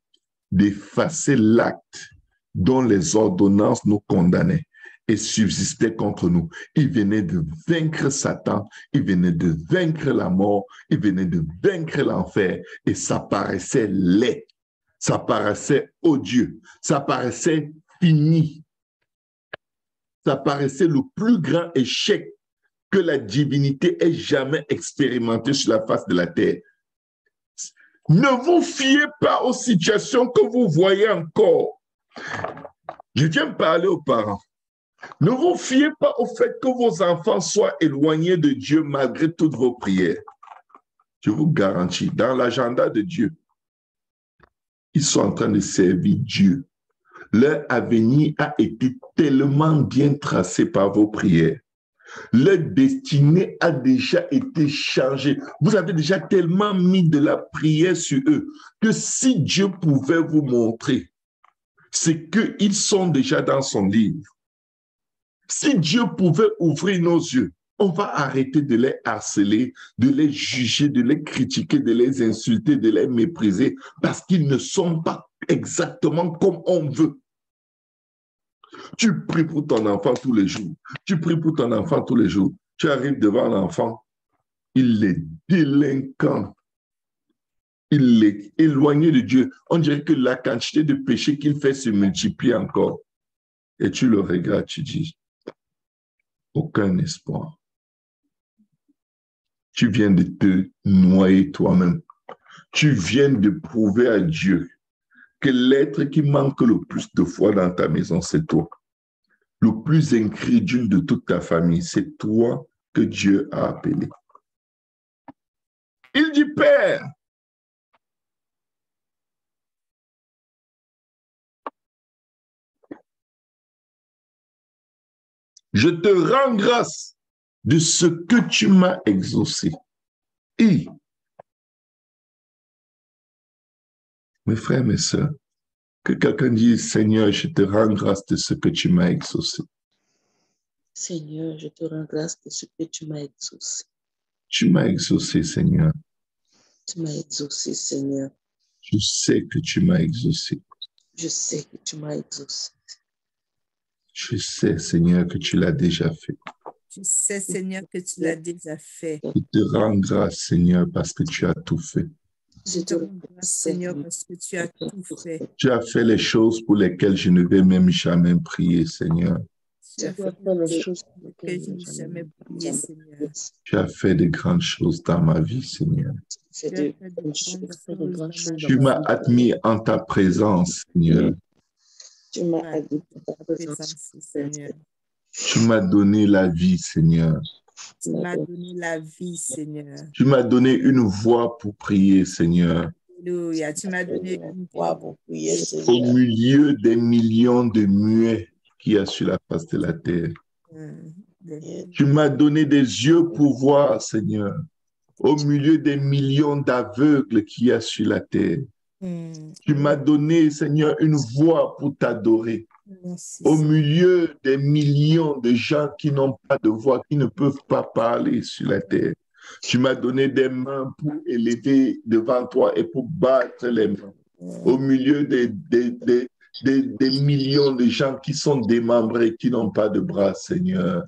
d'effacer l'acte dont les ordonnances nous condamnaient et subsistait contre nous. Il venait de vaincre Satan, il venait de vaincre la mort, il venait de vaincre l'enfer, et ça paraissait laid, ça paraissait odieux, ça paraissait fini, ça paraissait le plus grand échec que la divinité ait jamais expérimenté sur la face de la terre. Ne vous fiez pas aux situations que vous voyez encore. Je viens parler aux parents. Ne vous fiez pas au fait que vos enfants soient éloignés de Dieu malgré toutes vos prières. Je vous garantis, dans l'agenda de Dieu, ils sont en train de servir Dieu. Leur avenir a été tellement bien tracé par vos prières. Leur destinée a déjà été changée. Vous avez déjà tellement mis de la prière sur eux que si Dieu pouvait vous montrer, c'est qu'ils sont déjà dans son livre. Si Dieu pouvait ouvrir nos yeux, on va arrêter de les harceler, de les juger, de les critiquer, de les insulter, de les mépriser, parce qu'ils ne sont pas exactement comme on veut. Tu pries pour ton enfant tous les jours. Tu pries pour ton enfant tous les jours. Tu arrives devant l'enfant, il est délinquant. Il est éloigné de Dieu. On dirait que la quantité de péchés qu'il fait se multiplie encore. Et tu le regardes, tu dis, aucun espoir. Tu viens de te noyer toi-même. Tu viens de prouver à Dieu que l'être qui manque le plus de foi dans ta maison, c'est toi. Le plus incrédule de toute ta famille, c'est toi que Dieu a appelé. Il dit, Père, je te rends grâce de ce que tu m'as exaucé. Et, mes frères, mes sœurs, que quelqu'un dise, Seigneur, je te rends grâce de ce que tu m'as exaucé. Seigneur, je te rends grâce de ce que tu m'as exaucé. Tu m'as exaucé, Seigneur. Tu m'as exaucé, Seigneur. Je sais que tu m'as exaucé. Je sais que tu m'as exaucé. Je sais, Seigneur, que tu l'as déjà fait. Je sais, Seigneur, que tu l'as déjà fait. Je te rends grâce, Seigneur, parce que tu as tout fait. Je te rends grâce, Seigneur, parce que tu as tout fait. Tu as fait les choses pour lesquelles je ne vais même jamais prier, Seigneur. Tu as fait des choses que je n'ai jamais prié, Seigneur. Tu as fait de grandes choses dans ma vie, Seigneur. Tu as fait de grandes choses. Tu m'as admis en ta présence, Seigneur. Tu m'as admis en ta présence, Seigneur. Tu m'as donné la vie, Seigneur. Tu m'as donné la vie, Seigneur. Tu m'as donné une voix pour prier, Seigneur. Alléluia. Tu m'as donné une voix pour prier, Seigneur. Au milieu des millions de muets qu'il y a sur la face de la terre. Tu m'as donné des yeux pour voir, Seigneur. Au milieu des millions d'aveugles qu'il y a sur la terre. Tu m'as donné, Seigneur, une voix pour t'adorer. Au milieu des millions de gens qui n'ont pas de voix, qui ne peuvent pas parler sur la terre. Tu m'as donné des mains pour élever devant toi et pour battre les mains. Au milieu des millions de gens qui sont démembrés, qui n'ont pas de bras, Seigneur.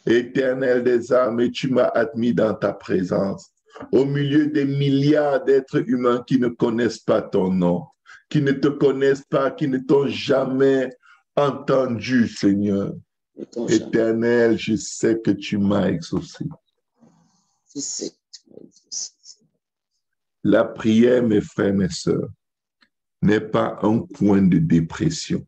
Éternel des armées, tu m'as admis dans ta présence. Au milieu des milliards d'êtres humains qui ne connaissent pas ton nom, qui ne te connaissent pas, qui ne t'ont jamais entendu, Seigneur. Éternel, je sais que tu m'as exaucé. La prière, mes frères, mes sœurs, n'est pas un coin de dépression.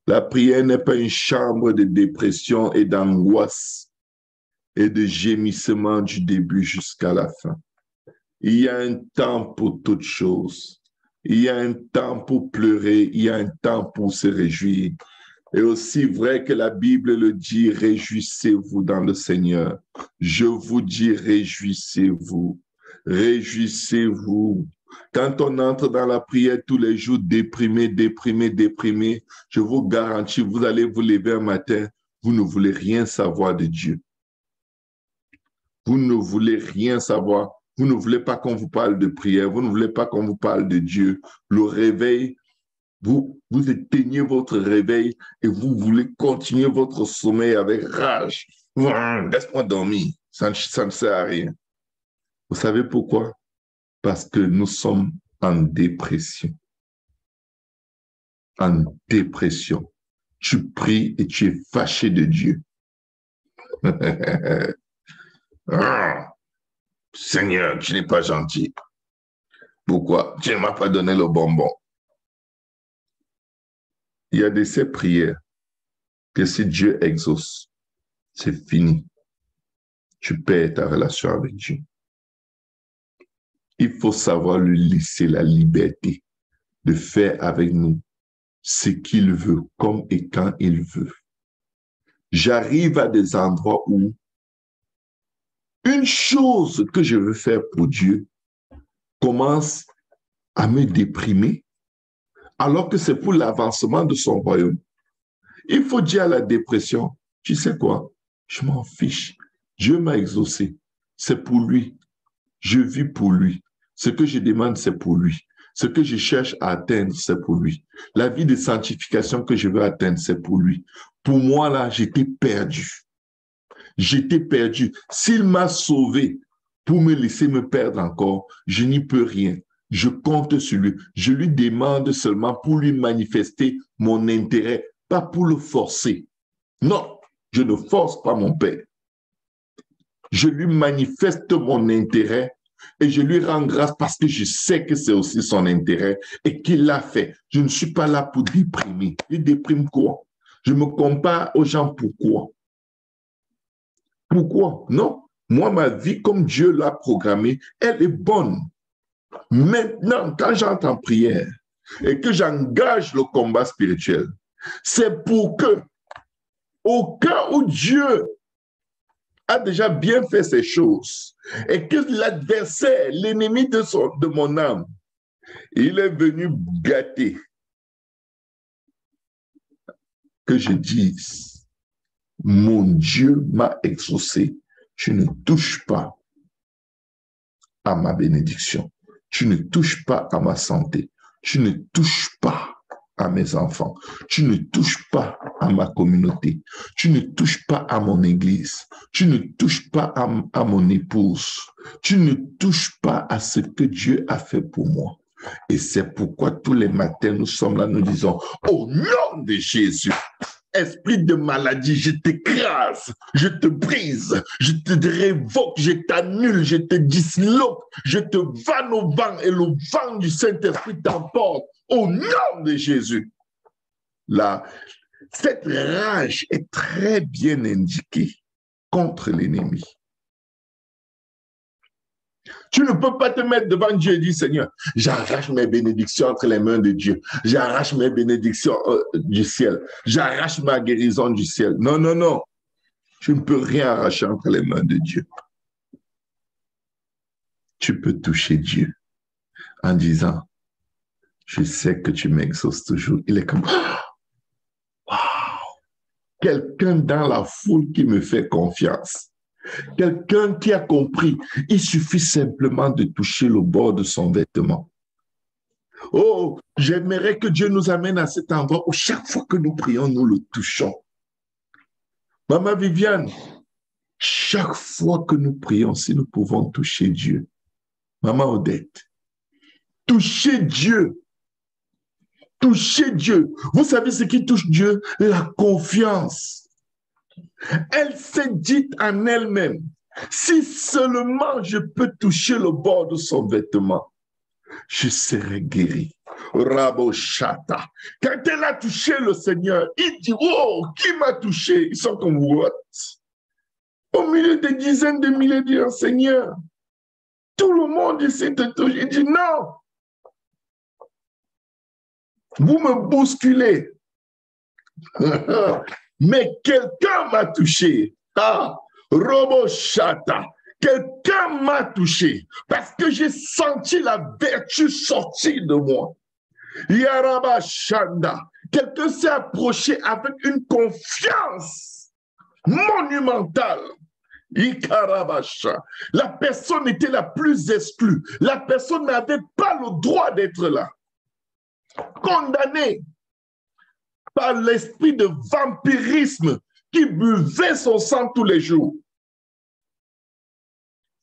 La prière n'est pas une chambre de dépression et d'angoisse et de gémissement du début jusqu'à la fin. Il y a un temps pour toutes choses. Il y a un temps pour pleurer, il y a un temps pour se réjouir. Et aussi vrai que la Bible le dit, réjouissez-vous dans le Seigneur. Je vous dis, réjouissez-vous. Réjouissez-vous. Quand on entre dans la prière tous les jours, déprimé, je vous garantis, vous allez vous lever un matin, vous ne voulez rien savoir de Dieu. Vous ne voulez rien savoir. Vous ne voulez pas qu'on vous parle de prière. Vous ne voulez pas qu'on vous parle de Dieu. Le réveil, vous éteignez votre réveil et vous voulez continuer votre sommeil avec rage. Laisse-moi dormir. Ça ne sert à rien. Vous savez pourquoi? Parce que nous sommes en dépression. En dépression. Tu pries et tu es fâché de Dieu. Seigneur, tu n'es pas gentil. Pourquoi? Tu ne m'as pas donné le bonbon. Il y a de ces prières que si Dieu exauce, c'est fini. Tu perds ta relation avec Dieu. Il faut savoir lui laisser la liberté de faire avec nous ce qu'il veut, comme et quand il veut. J'arrive à des endroits où une chose que je veux faire pour Dieu commence à me déprimer, alors que c'est pour l'avancement de son royaume. Il faut dire à la dépression, tu sais quoi, je m'en fiche. Dieu m'a exaucé. C'est pour lui. Je vis pour lui. Ce que je demande, c'est pour lui. Ce que je cherche à atteindre, c'est pour lui. La vie de sanctification que je veux atteindre, c'est pour lui. Pour moi, là, j'étais perdu. J'étais perdu. S'il m'a sauvé pour me laisser me perdre encore, je n'y peux rien. Je compte sur lui. Je lui demande seulement pour lui manifester mon intérêt, pas pour le forcer. Non, je ne force pas mon Père. Je lui manifeste mon intérêt et je lui rends grâce parce que je sais que c'est aussi son intérêt et qu'il l'a fait. Je ne suis pas là pour déprimer. Il déprime quoi? Je me compare aux gens pourquoi? Pourquoi? Non. Moi, ma vie, comme Dieu l'a programmée, elle est bonne. Maintenant, quand j'entre en prière et que j'engage le combat spirituel, c'est pour que, au cas où Dieu a déjà bien fait ces choses et que l'adversaire, l'ennemi de mon âme, il est venu gâter, que je dise, mon Dieu m'a exaucé, tu ne touches pas à ma bénédiction, tu ne touches pas à ma santé, tu ne touches pas à mes enfants, tu ne touches pas à ma communauté, tu ne touches pas à mon église, tu ne touches pas à mon épouse, tu ne touches pas à ce que Dieu a fait pour moi. Et c'est pourquoi tous les matins nous sommes là, nous disons, au nom de Jésus, esprit de maladie, je t'écrase, je te brise, je te révoque, je t'annule, je te disloque, je te vanne au vent et le vent du Saint-Esprit t'emporte au nom de Jésus. Là, cette rage est très bien indiquée contre l'ennemi. Tu ne peux pas te mettre devant Dieu et dire, Seigneur, j'arrache mes bénédictions entre les mains de Dieu. J'arrache mes bénédictions du ciel. J'arrache ma guérison du ciel. Non, non, non. Tu ne peux rien arracher entre les mains de Dieu. Tu peux toucher Dieu en disant, je sais que tu m'exauces toujours. Il est comme, wow, quelqu'un dans la foule qui me fait confiance. Quelqu'un qui a compris, il suffit simplement de toucher le bord de son vêtement. Oh, j'aimerais que Dieu nous amène à cet endroit où chaque fois que nous prions, nous le touchons. Maman Viviane, chaque fois que nous prions, si nous pouvons toucher Dieu. Maman Odette, toucher Dieu. Toucher Dieu. Vous savez ce qui touche Dieu? La confiance. Elle s'est dite en elle-même, si seulement je peux toucher le bord de son vêtement, je serai guéri. Raboshata. Quand elle a touché le Seigneur, il dit, oh, qui m'a touché? Ils sont comme, what? Au milieu des dizaines de milliers de gens, Seigneur, tout le monde essaie de toucher. Il dit, non. Vous me bousculez. Mais quelqu'un m'a touché. Ah, Roboshata. Quelqu'un m'a touché parce que j'ai senti la vertu sortir de moi. Yarabashanda. Quelqu'un s'est approché avec une confiance monumentale. Ikarabasha. La personne était la plus exclue. La personne n'avait pas le droit d'être là. Condamnée par l'esprit de vampirisme qui buvait son sang tous les jours.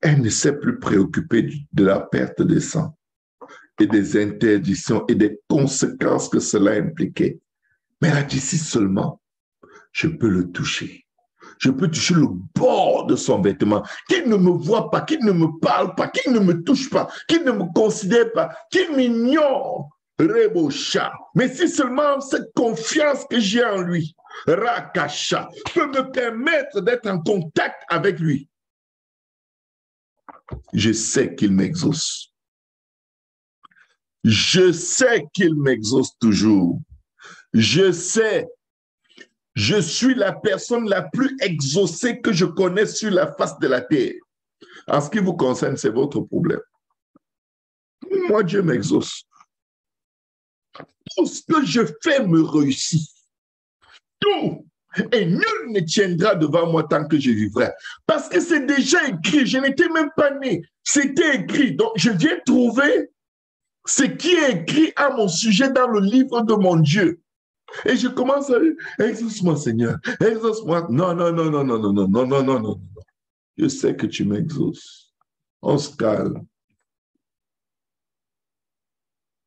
Elle ne s'est plus préoccupée de la perte de sang et des interdictions et des conséquences que cela impliquait. Mais elle a dit, si seulement je peux le toucher. Je peux toucher le bord de son vêtement, qu'il ne me voit pas, qu'il ne me parle pas, qu'il ne me touche pas, qu'il ne me considère pas, qu'il m'ignore. Rebosha. Mais si seulement cette confiance que j'ai en lui, Rakasha, peut me permettre d'être en contact avec lui, je sais qu'il m'exauce. Je sais qu'il m'exauce toujours. Je sais. Je suis la personne la plus exaucée que je connais sur la face de la terre. En ce qui vous concerne, c'est votre problème. Moi, Dieu m'exauce. Tout ce que je fais me réussit. Tout. Et nul ne tiendra devant moi tant que je vivrai. Parce que c'est déjà écrit. Je n'étais même pas né. C'était écrit. Donc, je viens trouver ce qui est écrit à mon sujet dans le livre de mon Dieu. Et je commence à dire, exauce-moi, Seigneur. Exauce-moi. Non, non, non, non, non, non, non, non, non, non, non. Je sais que tu m'exauces. On se calme.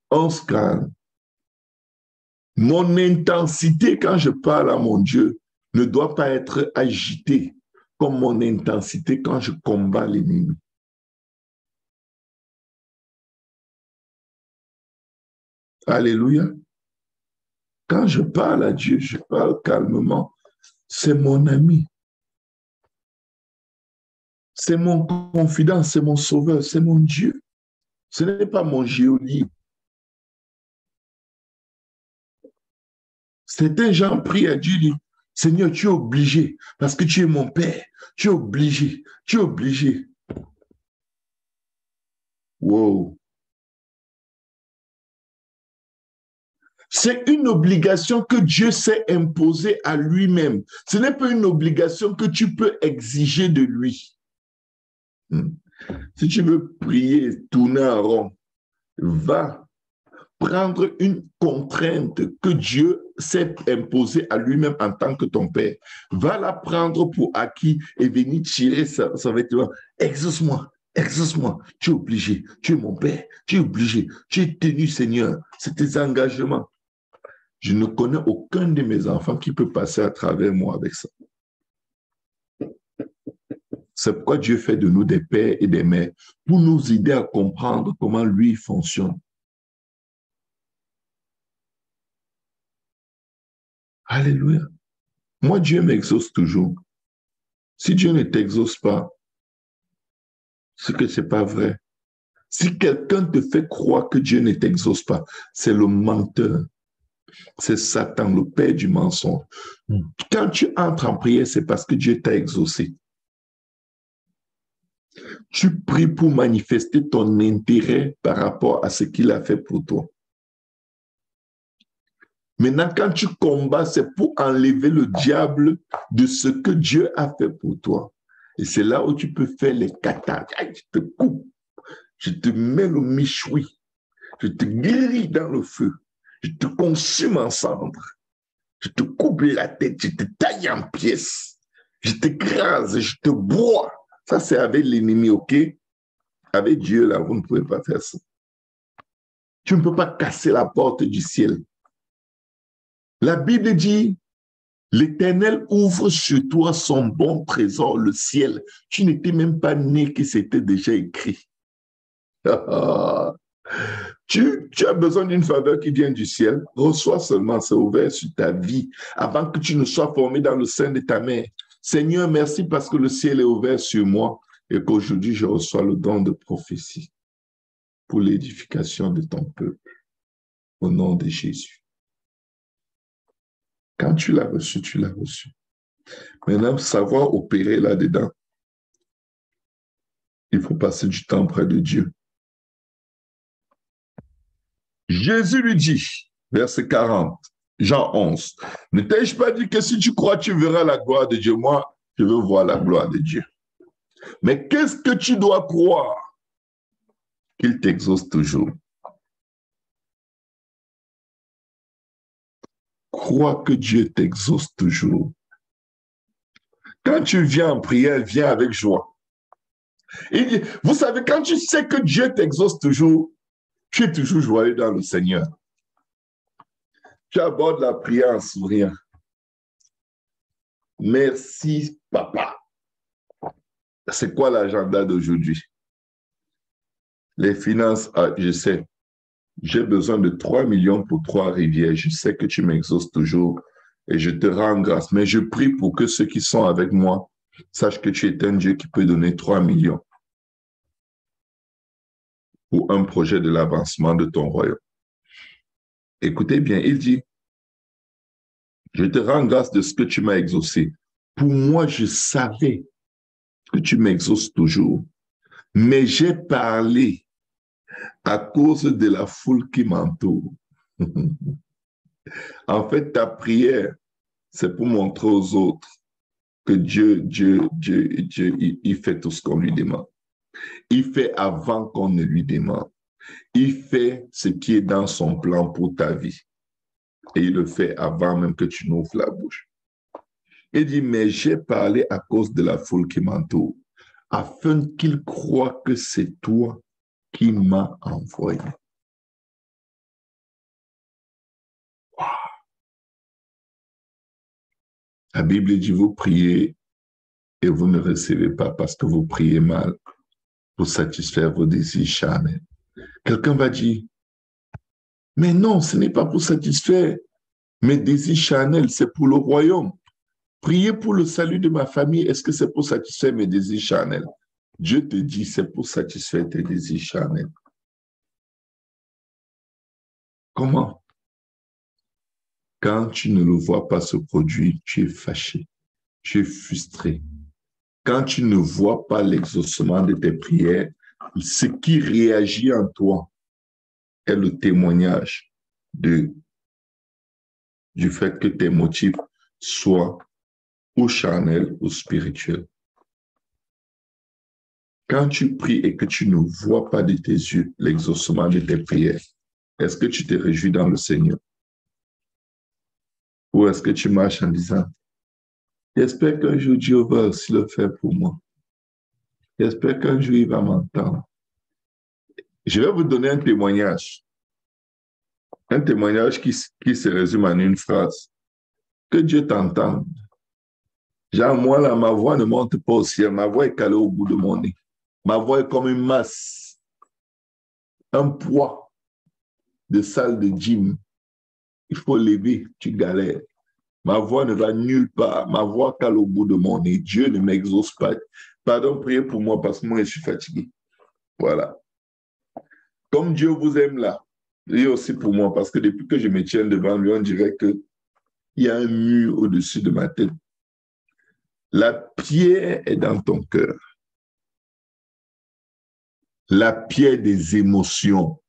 On se calme. Mon intensité quand je parle à mon Dieu ne doit pas être agitée comme mon intensité quand je combats l'ennemi. Alléluia. Quand je parle à Dieu, je parle calmement. C'est mon ami. C'est mon confident, c'est mon sauveur, c'est mon Dieu. Ce n'est pas mon géolier. Certains gens prient à Dieu, disent, Seigneur, tu es obligé, parce que tu es mon Père. Tu es obligé, tu es obligé. Wow. C'est une obligation que Dieu s'est imposée à lui-même. Ce n'est pas une obligation que tu peux exiger de lui. Si tu veux prier, tourner en rond, va prendre une contrainte que Dieu s'est imposée à lui-même en tant que ton Père. Va la prendre pour acquis et venir tirer sa vêtement. Exauce-moi, exauce-moi. Tu es obligé, tu es mon Père, tu es obligé, tu es tenu, Seigneur. C'est tes engagements. Je ne connais aucun de mes enfants qui peut passer à travers moi avec ça. C'est pourquoi Dieu fait de nous des pères et des mères, pour nous aider à comprendre comment lui fonctionne. Alléluia. Moi, Dieu m'exauce toujours. Si Dieu ne t'exauce pas, c'est que ce n'est pas vrai. Si quelqu'un te fait croire que Dieu ne t'exauce pas, c'est le menteur. C'est Satan, le père du mensonge. Quand tu entres en prière, c'est parce que Dieu t'a exaucé. Tu pries pour manifester ton intérêt par rapport à ce qu'il a fait pour toi. Maintenant, quand tu combats, c'est pour enlever le diable de ce que Dieu a fait pour toi. Et c'est là où tu peux faire les katas. Je te coupe, je te mets le michoui, je te grille dans le feu, je te consume en cendres, je te coupe la tête, je te taille en pièces, je t'écrase, je te broie. Ça, c'est avec l'ennemi, ok? Avec Dieu, là, vous ne pouvez pas faire ça. Tu ne peux pas casser la porte du ciel. La Bible dit, l'Éternel ouvre sur toi son bon trésor, le ciel. Tu n'étais même pas né que c'était déjà écrit. Tu as besoin d'une faveur qui vient du ciel. Reçois seulement, c'est ouvert sur ta vie avant que tu ne sois formé dans le sein de ta mère. Seigneur, merci parce que le ciel est ouvert sur moi et qu'aujourd'hui je reçois le don de prophétie pour l'édification de ton peuple. Au nom de Jésus. Quand tu l'as reçu, tu l'as reçu. Maintenant, savoir opérer là-dedans, il faut passer du temps près de Dieu. Jésus lui dit, verset 40, Jean 11, ne t'ai-je pas dit que si tu crois, tu verras la gloire de Dieu? Moi, je veux voir la gloire de Dieu. Mais qu'est-ce que tu dois croire? Qu'il t'exauce toujours. Crois que Dieu t'exauce toujours. Quand tu viens en prière, viens avec joie. Il dit, vous savez, quand tu sais que Dieu t'exauce toujours, tu es toujours joyeux dans le Seigneur. Tu abordes la prière en souriant. Merci, papa. C'est quoi l'agenda d'aujourd'hui? Les finances, je sais. J'ai besoin de 3 millions pour Trois-Rivières. Je sais que tu m'exauces toujours et je te rends grâce. Mais je prie pour que ceux qui sont avec moi sachent que tu es un Dieu qui peut donner 3 millions pour un projet de l'avancement de ton royaume. Écoutez bien, il dit, je te rends grâce de ce que tu m'as exaucé. Pour moi, je savais que tu m'exauces toujours, mais j'ai parlé à cause de la foule qui m'entoure. En fait, ta prière, c'est pour montrer aux autres que Dieu, il fait tout ce qu'on lui demande. Il fait avant qu'on ne lui demande. Il fait ce qui est dans son plan pour ta vie. Et il le fait avant même que tu n'ouvres la bouche. Il dit, mais j'ai parlé à cause de la foule qui m'entoure, afin qu'ils croient que c'est toi qui m'as envoyé. Wow. La Bible dit, vous priez et vous ne recevez pas parce que vous priez mal pour satisfaire vos désirs charnels. Quelqu'un va dire, mais non, ce n'est pas pour satisfaire mes désirs charnels, c'est pour le royaume. Prier pour le salut de ma famille, est-ce que c'est pour satisfaire mes désirs charnels? Dieu te dit, c'est pour satisfaire tes désirs charnels. Comment? Quand tu ne le vois pas se produire, tu es fâché, tu es frustré. Quand tu ne vois pas l'exaucement de tes prières, ce qui réagit en toi est le témoignage du fait que tes motifs soient ou charnels ou spirituels. Quand tu pries et que tu ne vois pas de tes yeux l'exaucement de tes prières, est-ce que tu te réjouis dans le Seigneur? Ou est-ce que tu marches en disant, j'espère qu'un jour Dieu va aussi le faire pour moi. J'espère qu'un jour il va m'entendre. Je vais vous donner un témoignage. Un témoignage qui se résume en une phrase. Que Dieu t'entende. Genre, moi, là, ma voix ne monte pas au ciel. Ma voix est calée au bout de mon nez. Ma voix est comme une masse. Un poids de salle de gym. Il faut lever, tu galères. Ma voix ne va nulle part. Ma voix cale au bout de mon nez. Dieu ne m'exauce pas. Pardon, priez pour moi parce que moi, je suis fatigué. Voilà. Comme Dieu vous aime là, priez aussi pour moi parce que depuis que je me tiens devant lui, on dirait qu'il y a un mur au-dessus de ma tête. La pierre est dans ton cœur. La pierre des émotions.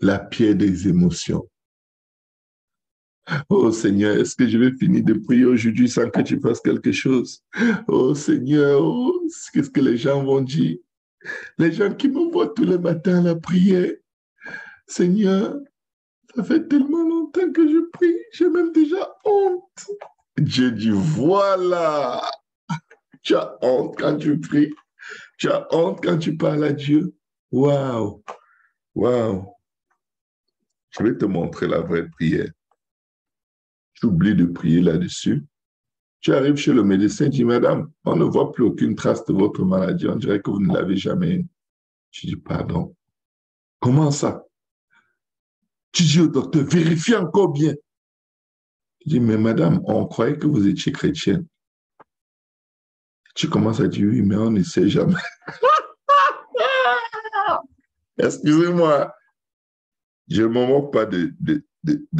La pierre des émotions. Oh Seigneur, est-ce que je vais finir de prier aujourd'hui sans que tu fasses quelque chose? Oh Seigneur, oh, qu'est-ce que les gens vont dire? Les gens qui me voient tous les matins à la prière. Seigneur, ça fait tellement longtemps que je prie, j'ai même déjà honte. Dieu dit, voilà, tu as honte quand tu pries, tu as honte quand tu parles à Dieu. Waouh, waouh. Je vais te montrer la vraie prière. Tu oublies de prier là-dessus. Tu arrives chez le médecin, tu dis, madame, on ne voit plus aucune trace de votre maladie, on dirait que vous ne l'avez jamais eu. Tu dis, pardon. Comment ça? Tu dis au docteur, vérifie encore bien. Tu dis, mais madame, on croyait que vous étiez chrétienne. Tu commences à dire, oui, mais on ne sait jamais. Excusez-moi, je ne me moque pas de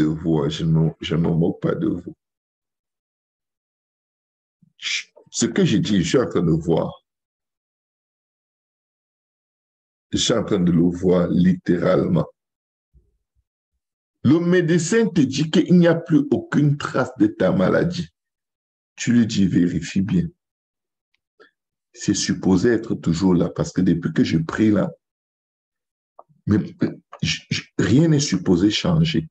vous, je ne me moque pas de vous. Ce que je dis, je suis en train de voir. Je suis en train de le voir littéralement. Le médecin te dit qu'il n'y a plus aucune trace de ta maladie. Tu lui dis, vérifie bien. C'est supposé être toujours là parce que depuis que je prie là, mais rien n'est supposé changer.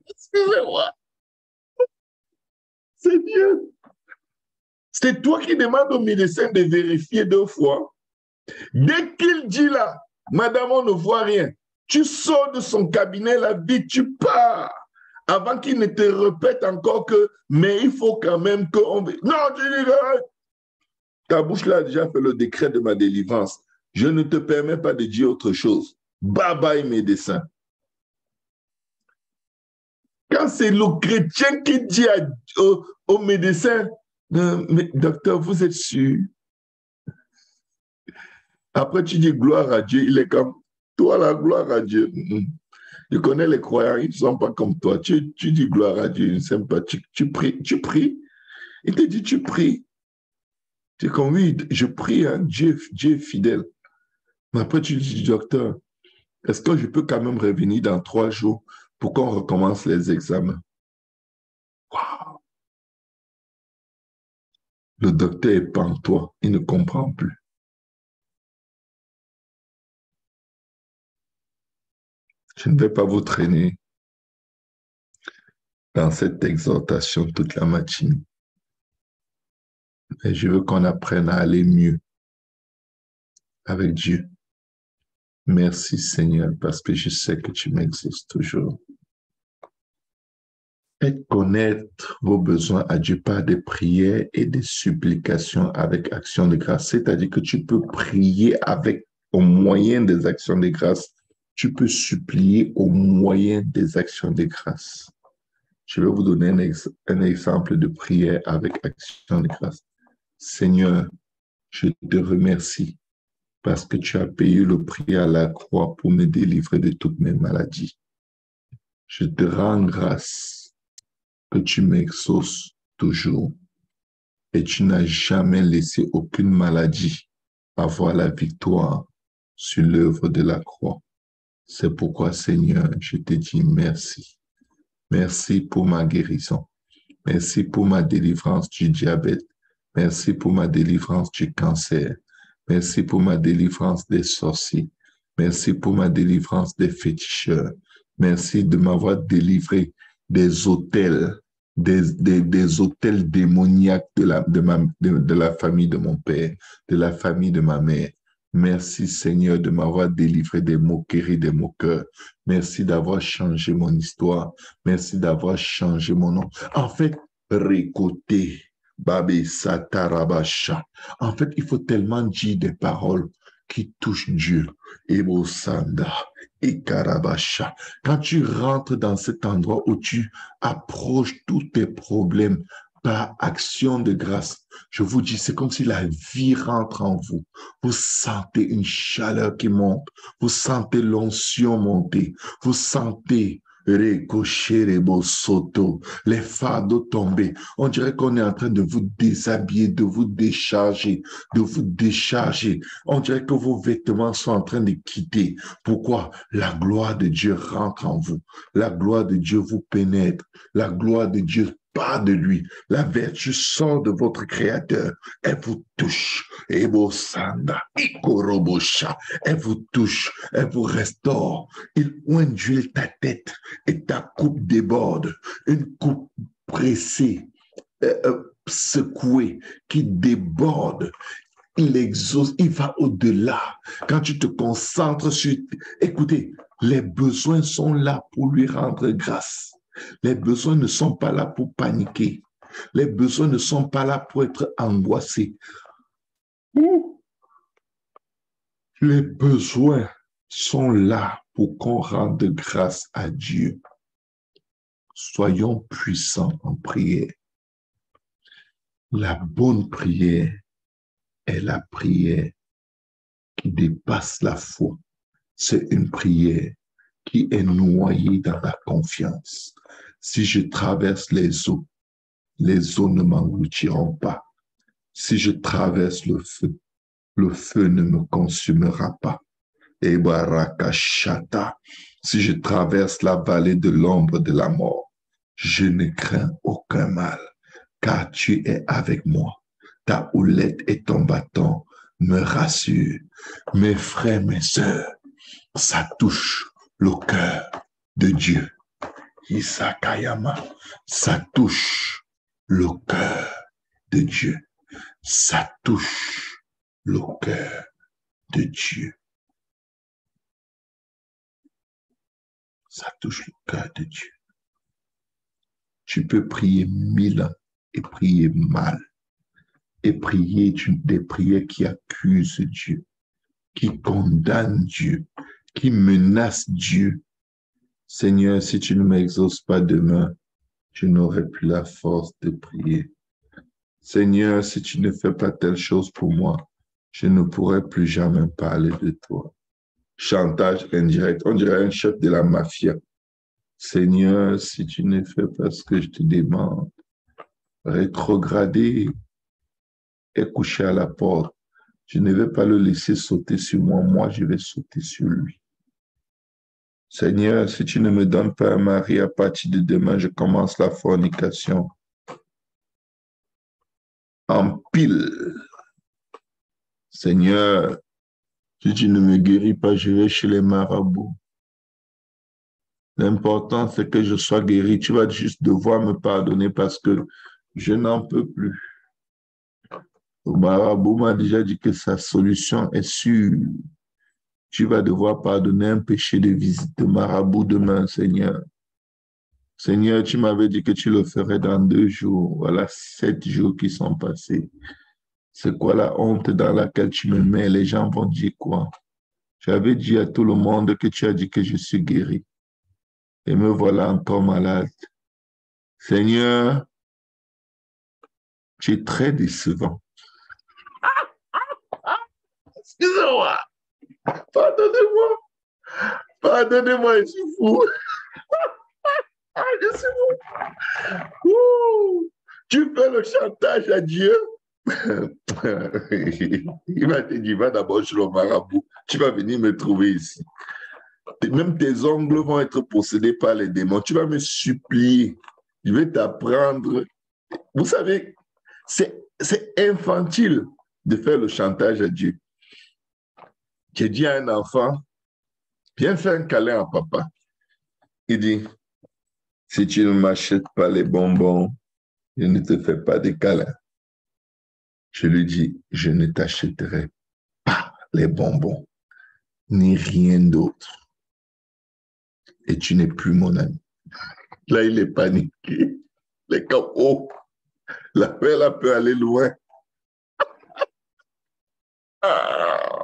Excusez-moi. C'est Dieu. C'est toi qui demandes au médecin de vérifier 2 fois. Dès qu'il dit là, madame, on ne voit rien, tu sors de son cabinet, là, vite, tu pars. Avant qu'il ne te répète encore que, mais il faut quand même qu'on... Non, tu dis, ta bouche là a déjà fait le décret de ma délivrance. Je ne te permets pas de dire autre chose. Bye bye, médecin. Quand c'est le chrétien qui dit au médecin, mais, docteur, vous êtes sûr? Après, tu dis gloire à Dieu. Il est comme, toi, la gloire à Dieu. Je connais les croyants, ils ne sont pas comme toi. Tu dis gloire à Dieu, ils ne s'aiment pas. Tu pries. Il te dit, tu pries. Tu es comme, oui, je prie, hein, Dieu est fidèle. Mais après, tu dis, docteur, est-ce que je peux quand même revenir dans 3 jours pour qu'on recommence les examens? Wow. Le docteur est pantois, il ne comprend plus. Je ne vais pas vous traîner dans cette exhortation toute la matinée. Mais je veux qu'on apprenne à aller mieux avec Dieu. Merci Seigneur, parce que je sais que tu m'exauces toujours. Faites connaître vos besoins à Dieu par des prières et des supplications avec action de grâce. C'est-à-dire que tu peux prier au moyen des actions de grâce. Tu peux supplier au moyen des actions de grâce. Je vais vous donner un exemple de prière avec action de grâce. Seigneur, je te remercie parce que tu as payé le prix à la croix pour me délivrer de toutes mes maladies. Je te rends grâce que tu m'exauces toujours et tu n'as jamais laissé aucune maladie avoir la victoire sur l'œuvre de la croix. C'est pourquoi, Seigneur, je te dis merci. Merci pour ma guérison. Merci pour ma délivrance du diabète. Merci pour ma délivrance du cancer. Merci pour ma délivrance des sorciers. Merci pour ma délivrance des féticheurs. Merci de m'avoir délivré des autels, des autels démoniaques de la famille de mon père, de la famille de ma mère. Merci Seigneur de m'avoir délivré des moqueries, des moqueurs. Merci d'avoir changé mon histoire. Merci d'avoir changé mon nom. En fait, récolter, Babi Satarabasha. En fait, il faut tellement dire des paroles qui touchent Dieu. Ebo Sanda, Ikarabasha. Quand tu rentres dans cet endroit où tu approches tous tes problèmes par action de grâce, je vous dis, c'est comme si la vie rentre en vous. Vous sentez une chaleur qui monte. Vous sentez l'onction monter. Vous sentez les fardeaux tomber. On dirait qu'on est en train de vous déshabiller, de vous décharger, de vous décharger. On dirait que vos vêtements sont en train de quitter. Pourquoi? La gloire de Dieu rentre en vous. La gloire de Dieu vous pénètre. La gloire de Dieu part de lui. La vertu sort de votre Créateur. Elle vous touche. Ebo Sanda, Ikorobosha. Elle vous touche. Elle vous restaure. Il oint d'huile ta tête et ta coupe déborde. Une coupe pressée, secouée, qui déborde. Il exauce, il va au-delà. Quand tu te concentres sur... Écoutez, les besoins sont là pour lui rendre grâce. Les besoins ne sont pas là pour paniquer. Les besoins ne sont pas là pour être angoissés. Les besoins sont là pour qu'on rende grâce à Dieu. Soyons puissants en prière. La bonne prière est la prière qui dépasse la foi. C'est une prière qui est noyée dans la confiance. Si je traverse les eaux ne m'engloutiront pas. Si je traverse le feu ne me consumera pas. Et barakashata, si je traverse la vallée de l'ombre de la mort, je ne crains aucun mal, car tu es avec moi. Ta houlette et ton bâton me rassurent. Mes frères, mes sœurs, ça touche le cœur de Dieu. Isakayama, ça touche le cœur de Dieu. Ça touche le cœur de Dieu. Ça touche le cœur de Dieu. Tu peux prier 1000 ans et prier mal. Et prier des prières qui accusent Dieu, qui condamnent Dieu, qui menacent Dieu. Seigneur, si tu ne m'exauces pas demain, je n'aurai plus la force de prier. Seigneur, si tu ne fais pas telle chose pour moi, je ne pourrai plus jamais parler de toi. Chantage indirect, on dirait un chef de la mafia. Seigneur, si tu ne fais pas ce que je te demande, rétrogradé est couché à la porte. Je ne vais pas le laisser sauter sur moi, moi je vais sauter sur lui. Seigneur, si tu ne me donnes pas un mari, à partir de demain, je commence la fornication. En pile. Seigneur, si tu ne me guéris pas, je vais chez les marabouts. L'important, c'est que je sois guéri. Tu vas juste devoir me pardonner parce que je n'en peux plus. Le marabout m'a déjà dit que sa solution est sûre. Tu vas devoir pardonner un péché de visite de marabout demain, Seigneur. Seigneur, tu m'avais dit que tu le ferais dans 2 jours. Voilà 7 jours qui sont passés. C'est quoi la honte dans laquelle tu me mets? Les gens vont dire quoi? J'avais dit à tout le monde que tu as dit que je suis guéri. Et me voilà encore malade. Seigneur, tu es très décevant. Excusez-moi. Pardonnez-moi. Pardonnez-moi, je suis fou. Je suis fou. Tu fais le chantage à Dieu. Il m'a dit, va d'abord chez le marabout. Tu vas venir me trouver ici. Même tes ongles vont être possédés par les démons. Tu vas me supplier. Je vais t'apprendre. Vous savez, c'est infantile de faire le chantage à Dieu. J'ai dit à un enfant, viens faire un câlin à papa. Il dit, si tu ne m'achètes pas les bonbons, je ne te fais pas de câlin. Je lui dis, je ne t'achèterai pas les bonbons, ni rien d'autre. Et tu n'es plus mon ami. Là, il est paniqué. Les capots. La belle peut aller loin. Ah.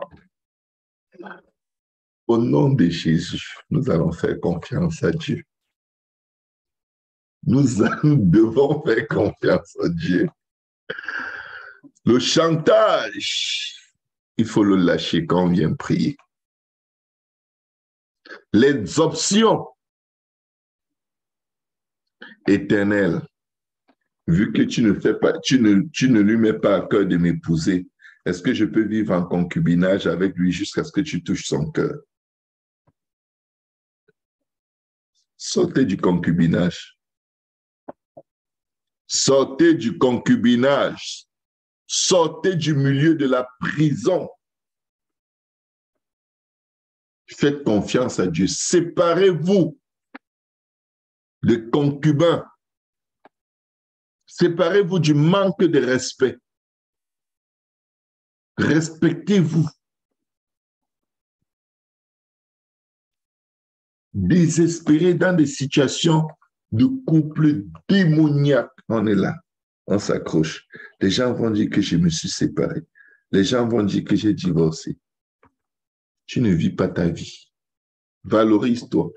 Au nom de Jésus, nous allons faire confiance à Dieu. Nous devons faire confiance à Dieu. Le chantage, il faut le lâcher quand on vient prier. Les options éternelles, vu que tu ne lui mets pas à cœur de m'épouser, est-ce que je peux vivre en concubinage avec lui jusqu'à ce que tu touches son cœur? Sortez du concubinage. Sortez du concubinage. Sortez du milieu de la prison. Faites confiance à Dieu. Séparez-vous de concubins. Séparez-vous du manque de respect. Respectez-vous. Désespérés dans des situations de couple démoniaque. On est là, on s'accroche. Les gens vont dire que je me suis séparé. Les gens vont dire que j'ai divorcé. Tu ne vis pas ta vie. Valorise-toi.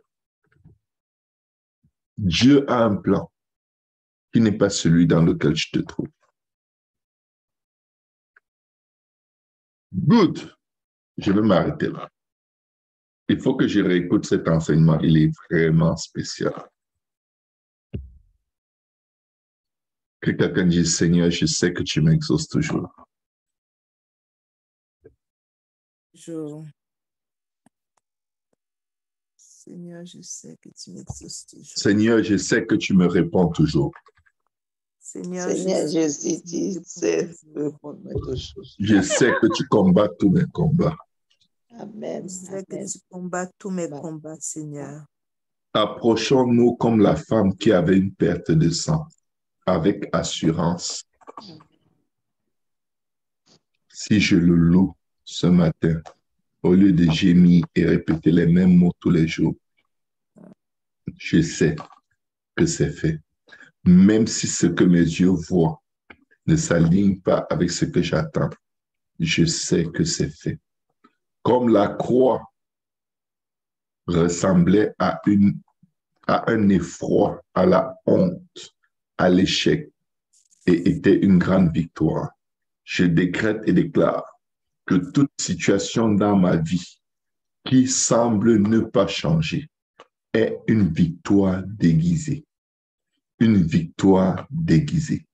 Dieu a un plan qui n'est pas celui dans lequel tu te trouves. Good. Je vais m'arrêter là. Il faut que je réécoute cet enseignement. Il est vraiment spécial. Que quelqu'un dise, Seigneur, je sais que tu m'exauces toujours. Seigneur, je sais que tu m'exauces toujours. Seigneur, je sais que tu me réponds toujours. Seigneur, je sais que tu sais répondre toujours. Je sais que tu combats tous mes combats. Amen. Je sais que tu combats tous mes combats, Seigneur. Approchons-nous comme la femme qui avait une perte de sang, avec assurance. Si je le loue ce matin, au lieu de gémir et répéter les mêmes mots tous les jours, je sais que c'est fait. Même si ce que mes yeux voient ne s'aligne pas avec ce que j'attends, je sais que c'est fait. Comme la croix ressemblait à un effroi, à la honte, à l'échec, et était une grande victoire. Je décrète et déclare que toute situation dans ma vie qui semble ne pas changer est une victoire déguisée. Une victoire déguisée.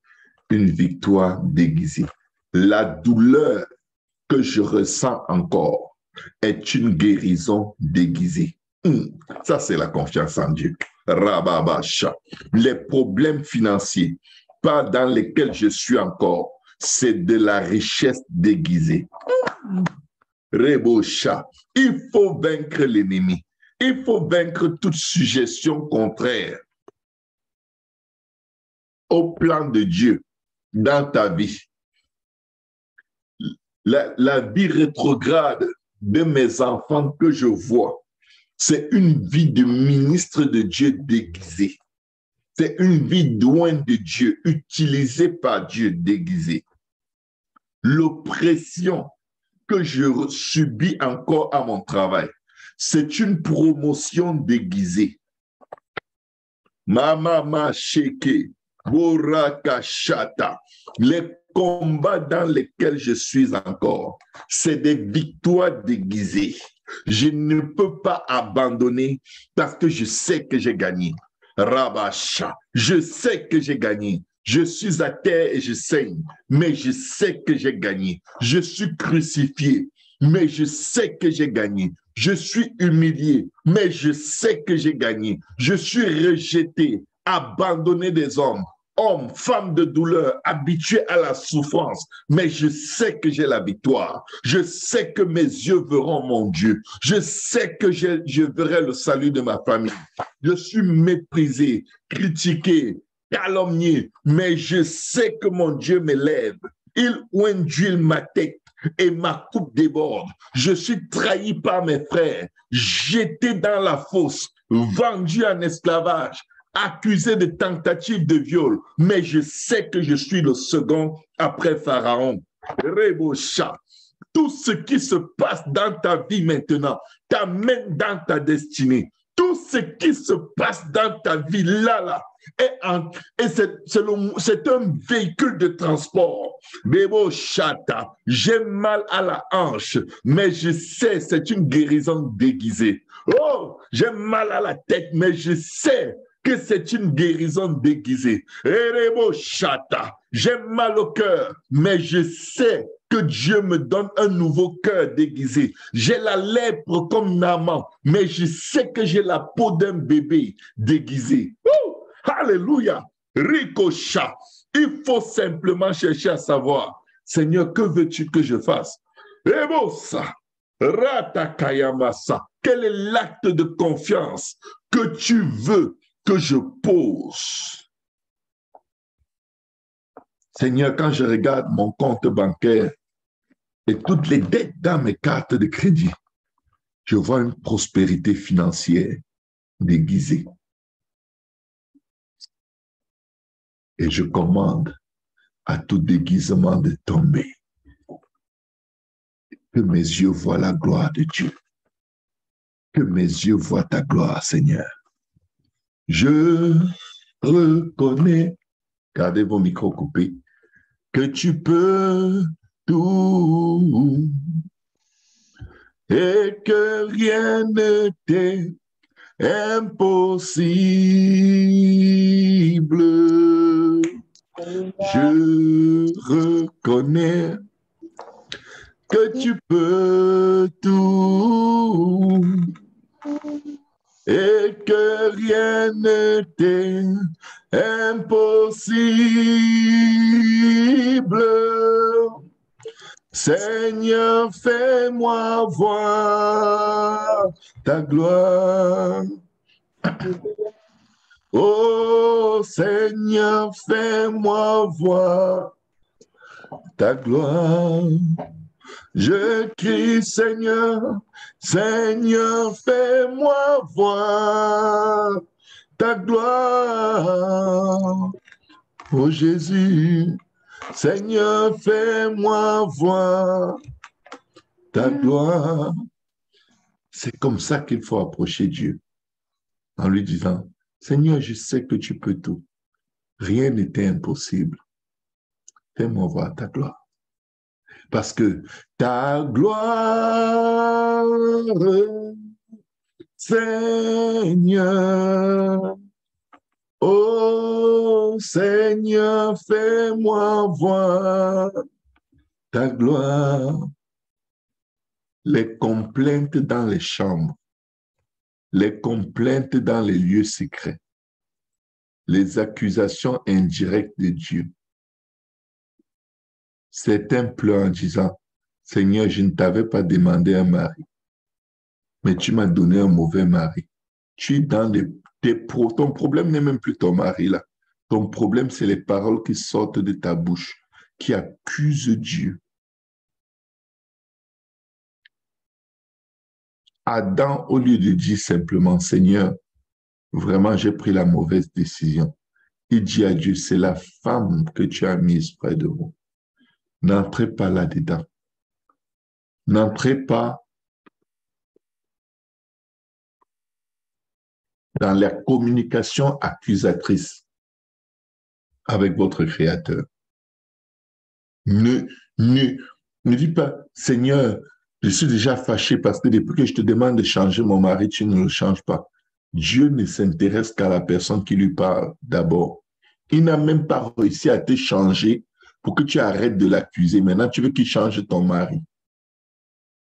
Une victoire déguisée. La douleur que je ressens encore est une guérison déguisée. Ça, c'est la confiance en Dieu. Rababacha. Les problèmes financiers, pas dans lesquels je suis encore, c'est de la richesse déguisée. Rebocha. Il faut vaincre l'ennemi. Il faut vaincre toute suggestion contraire au plan de Dieu dans ta vie. La vie rétrograde de mes enfants que je vois, c'est une vie de ministre de Dieu déguisé. C'est une vie loin de Dieu, utilisée par Dieu déguisée. L'oppression que je subis encore à mon travail, c'est une promotion déguisée. Mama Sheke, Borakashata, les combats dans lesquels je suis encore, c'est des victoires déguisées. Je ne peux pas abandonner parce que je sais que j'ai gagné. Rabasha, je sais que j'ai gagné. Je suis à terre et je saigne, mais je sais que j'ai gagné. Je suis crucifié, mais je sais que j'ai gagné. Je suis humilié, mais je sais que j'ai gagné. Je suis rejeté, abandonné des hommes, femmes de douleur, habitués à la souffrance, mais je sais que j'ai la victoire. Je sais que mes yeux verront mon Dieu. Je sais que je verrai le salut de ma famille. Je suis méprisé, critiqué, calomnié, mais je sais que mon Dieu m'élève. Il oint d'huile ma tête et ma coupe déborde. Je suis trahi par mes frères, jeté dans la fosse, vendu en esclavage, accusé de tentative de viol, mais je sais que je suis le second après Pharaon. Rebosha. Tout ce qui se passe dans ta vie maintenant t'amène dans ta destinée. Tout ce qui se passe dans ta vie là, c'est un véhicule de transport. Bebo chata, j'ai mal à la hanche, mais je sais, c'est une guérison déguisée. Oh, j'ai mal à la tête, mais je sais que c'est une guérison déguisée. Erebo chata, j'ai mal au cœur, mais je sais que Dieu me donne un nouveau cœur déguisé. J'ai la lèpre comme Naaman, mais je sais que j'ai la peau d'un bébé déguisé. Alléluia. Ricochat. Il faut simplement chercher à savoir, Seigneur, que veux-tu que je fasse? Ebosa. Ratakayamasa. Quel est l'acte de confiance que tu veux que je pose? Seigneur, quand je regarde mon compte bancaire et toutes les dettes dans mes cartes de crédit, je vois une prospérité financière déguisée. Et je commande à tout déguisement de tomber. Que mes yeux voient la gloire de Dieu. Que mes yeux voient ta gloire, Seigneur. Je reconnais, gardez vos micros coupés, que tu peux tout et que rien ne t'est impossible. Je reconnais que tu peux tout et que rien ne t'est impossible. Seigneur, fais-moi voir ta gloire. Oh Seigneur, fais-moi voir ta gloire. Je crie, Seigneur, Seigneur, fais-moi voir ta gloire. Oh Jésus, Seigneur, fais-moi voir ta gloire. C'est comme ça qu'il faut approcher Dieu, en lui disant, Seigneur, je sais que tu peux tout. Rien n'était impossible. Fais-moi voir ta gloire. Parce que ta gloire, Seigneur, oh Seigneur, fais-moi voir ta gloire. Les complaintes dans les chambres, les complaintes dans les lieux secrets, les accusations indirectes de Dieu. Certains pleurent en disant, Seigneur, je ne t'avais pas demandé un mari, mais tu m'as donné un mauvais mari. Tu es dans ton problème n'est même plus ton mari là. Ton problème, c'est les paroles qui sortent de ta bouche, qui accusent Dieu. Adam, au lieu de dire simplement, Seigneur, vraiment, j'ai pris la mauvaise décision. Il dit à Dieu, c'est la femme que tu as mise près de moi. N'entrez pas là-dedans. N'entrez pas dans la communication accusatrice avec votre Créateur. Ne dis pas, Seigneur, je suis déjà fâché parce que depuis que je te demande de changer mon mari, tu ne le changes pas. Dieu ne s'intéresse qu'à la personne qui lui parle d'abord. Il n'a même pas réussi à te changer pour que tu arrêtes de l'accuser. Maintenant, tu veux qu'il change ton mari.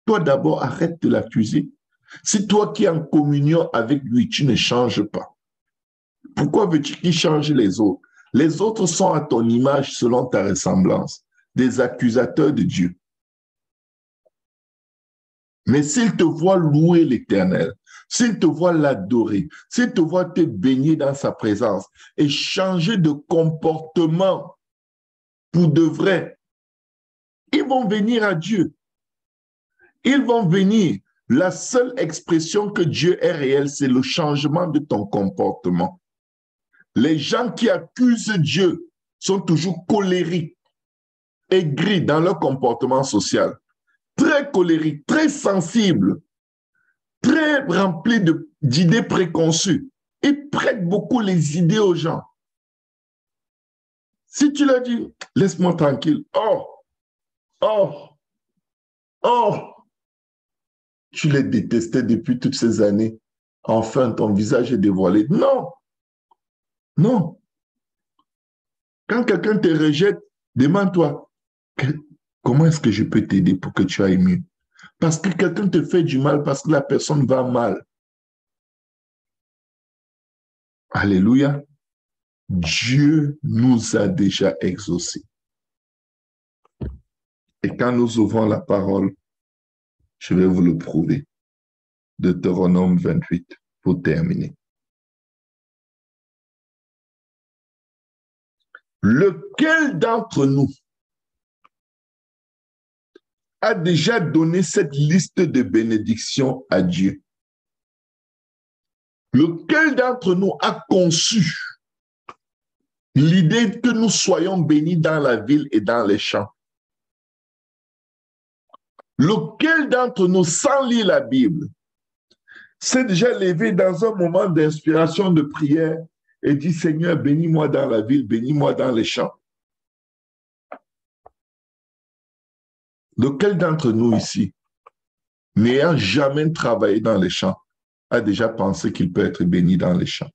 Toi d'abord, arrête de l'accuser. Si toi qui es en communion avec lui, tu ne changes pas, pourquoi veux-tu qu'il change les autres? Les autres sont à ton image selon ta ressemblance, des accusateurs de Dieu. Mais s'il te voit louer l'Éternel, s'il te voit l'adorer, s'il te voit te baigner dans sa présence et changer de comportement pour de vrai, ils vont venir à Dieu. Ils vont venir. La seule expression que Dieu est réel, c'est le changement de ton comportement. Les gens qui accusent Dieu sont toujours colériques, aigris dans leur comportement social, très colériques, très sensibles, très remplis d'idées préconçues. Ils prêtent beaucoup les idées aux gens. Si tu leur dis, laisse-moi tranquille, tu les détestais depuis toutes ces années. Enfin, ton visage est dévoilé. Non. Non. Quand quelqu'un te rejette, demande-toi, comment est-ce que je peux t'aider pour que tu ailles mieux? Parce que quelqu'un te fait du mal, parce que la personne va mal. Alléluia. Dieu nous a déjà exaucés. Et quand nous ouvrons la parole, je vais vous le prouver. Deutéronome 28, pour terminer. Lequel d'entre nous a déjà donné cette liste de bénédictions à Dieu? Lequel d'entre nous a conçu l'idée que nous soyons bénis dans la ville et dans les champs? Lequel d'entre nous, sans lire la Bible, s'est déjà levé dans un moment d'inspiration, de prière et dit, Seigneur, bénis-moi dans la ville, bénis-moi dans les champs? Lequel d'entre nous ici, n'ayant jamais travaillé dans les champs, a déjà pensé qu'il peut être béni dans les champs?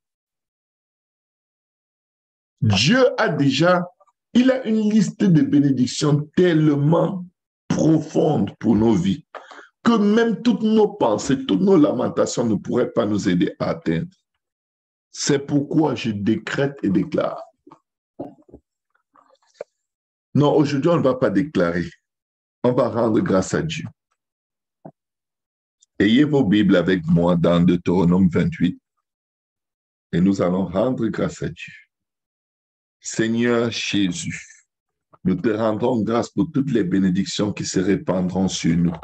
Dieu il a une liste de bénédictions tellement profonde pour nos vies que même toutes nos pensées, toutes nos lamentations ne pourraient pas nous aider à atteindre. C'est pourquoi je décrète et déclare. Non, aujourd'hui, on ne va pas déclarer. On va rendre grâce à Dieu. Ayez vos Bibles avec moi dans Deutéronome 28 et nous allons rendre grâce à Dieu. Seigneur Jésus, nous te rendons grâce pour toutes les bénédictions qui se répandront sur nous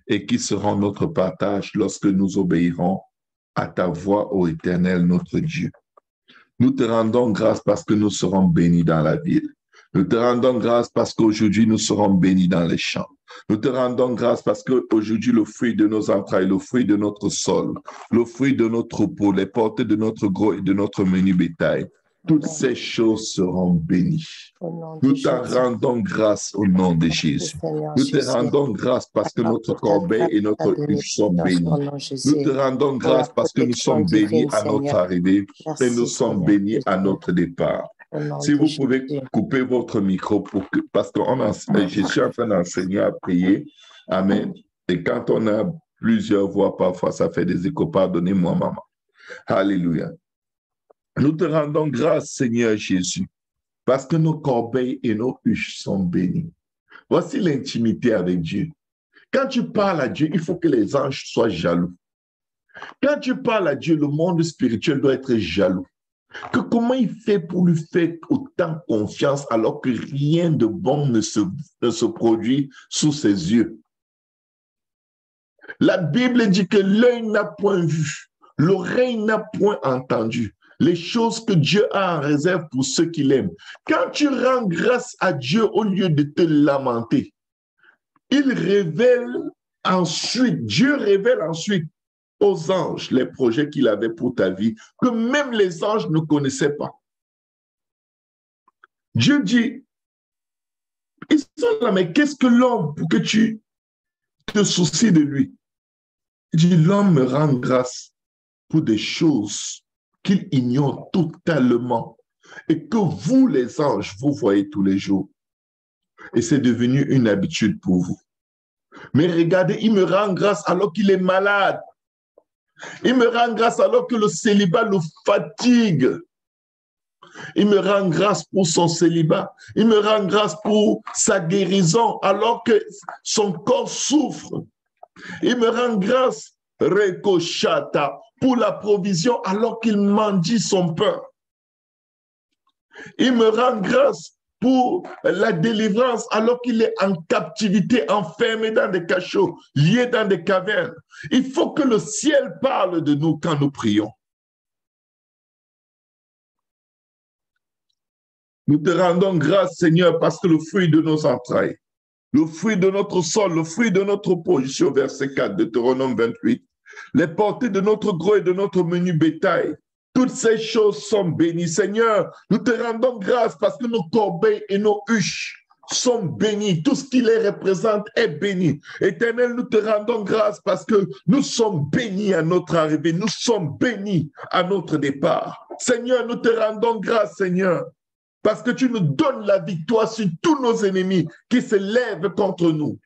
et qui seront notre partage lorsque nous obéirons à ta voix, ô Éternel, notre Dieu. Nous te rendons grâce parce que nous serons bénis dans la ville. Nous te rendons grâce parce qu'aujourd'hui, nous serons bénis dans les champs. Nous te rendons grâce parce qu'aujourd'hui, le fruit de nos entrailles, le fruit de notre sol, le fruit de notre troupeau, les portées de notre gros et de notre menu bétail, toutes ces choses seront bénies. Nous te rendons grâce au nom de Jésus. Nous te rendons grâce parce que notre corbeille et notre huche sont bénis. Nous te rendons grâce parce que nous sommes bénis à notre arrivée et nous sommes bénis à notre départ. Si vous pouvez couper votre micro parce que je suis en train d'enseigner à prier. Amen. Et quand on a plusieurs voix, parfois ça fait des échos. Pardonnez-moi, maman. Alléluia. Nous te rendons grâce, Seigneur Jésus, parce que nos corbeilles et nos huches sont bénies. Voici l'intimité avec Dieu. Quand tu parles à Dieu, il faut que les anges soient jaloux. Quand tu parles à Dieu, le monde spirituel doit être jaloux. Que comment il fait pour lui faire autant confiance alors que rien de bon ne se produit sous ses yeux? La Bible dit que l'œil n'a point vu, l'oreille n'a point entendu les choses que Dieu a en réserve pour ceux qui l'aiment. Quand tu rends grâce à Dieu au lieu de te lamenter, il révèle ensuite, Dieu révèle ensuite aux anges les projets qu'il avait pour ta vie, que même les anges ne connaissaient pas. Dieu dit, ils sont là, mais qu'est-ce que l'homme pour que tu te soucies de lui? Il dit, l'homme me rend grâce pour des choses qu'il ignore totalement et que vous, les anges, vous voyez tous les jours. Et c'est devenu une habitude pour vous. Mais regardez, il me rend grâce alors qu'il est malade. Il me rend grâce alors que le célibat le fatigue. Il me rend grâce pour son célibat. Il me rend grâce pour sa guérison alors que son corps souffre. Il me rend grâce, Rekoshata, pour la provision alors qu'il mendie son pain. Il me rend grâce pour la délivrance alors qu'il est en captivité, enfermé dans des cachots, lié dans des cavernes. Il faut que le ciel parle de nous quand nous prions. Nous te rendons grâce, Seigneur, parce que le fruit de nos entrailles, le fruit de notre sol, le fruit de notre peau, je suis au verset 4 de Deutéronome 28, les portées de notre gros et de notre menu bétail, toutes ces choses sont bénies. Seigneur, nous te rendons grâce parce que nos corbeilles et nos huches sont bénies. Tout ce qui les représente est béni. Éternel, nous te rendons grâce parce que nous sommes bénis à notre arrivée. Nous sommes bénis à notre départ. Seigneur, nous te rendons grâce, Seigneur, parce que tu nous donnes la victoire sur tous nos ennemis qui se lèvent contre nous.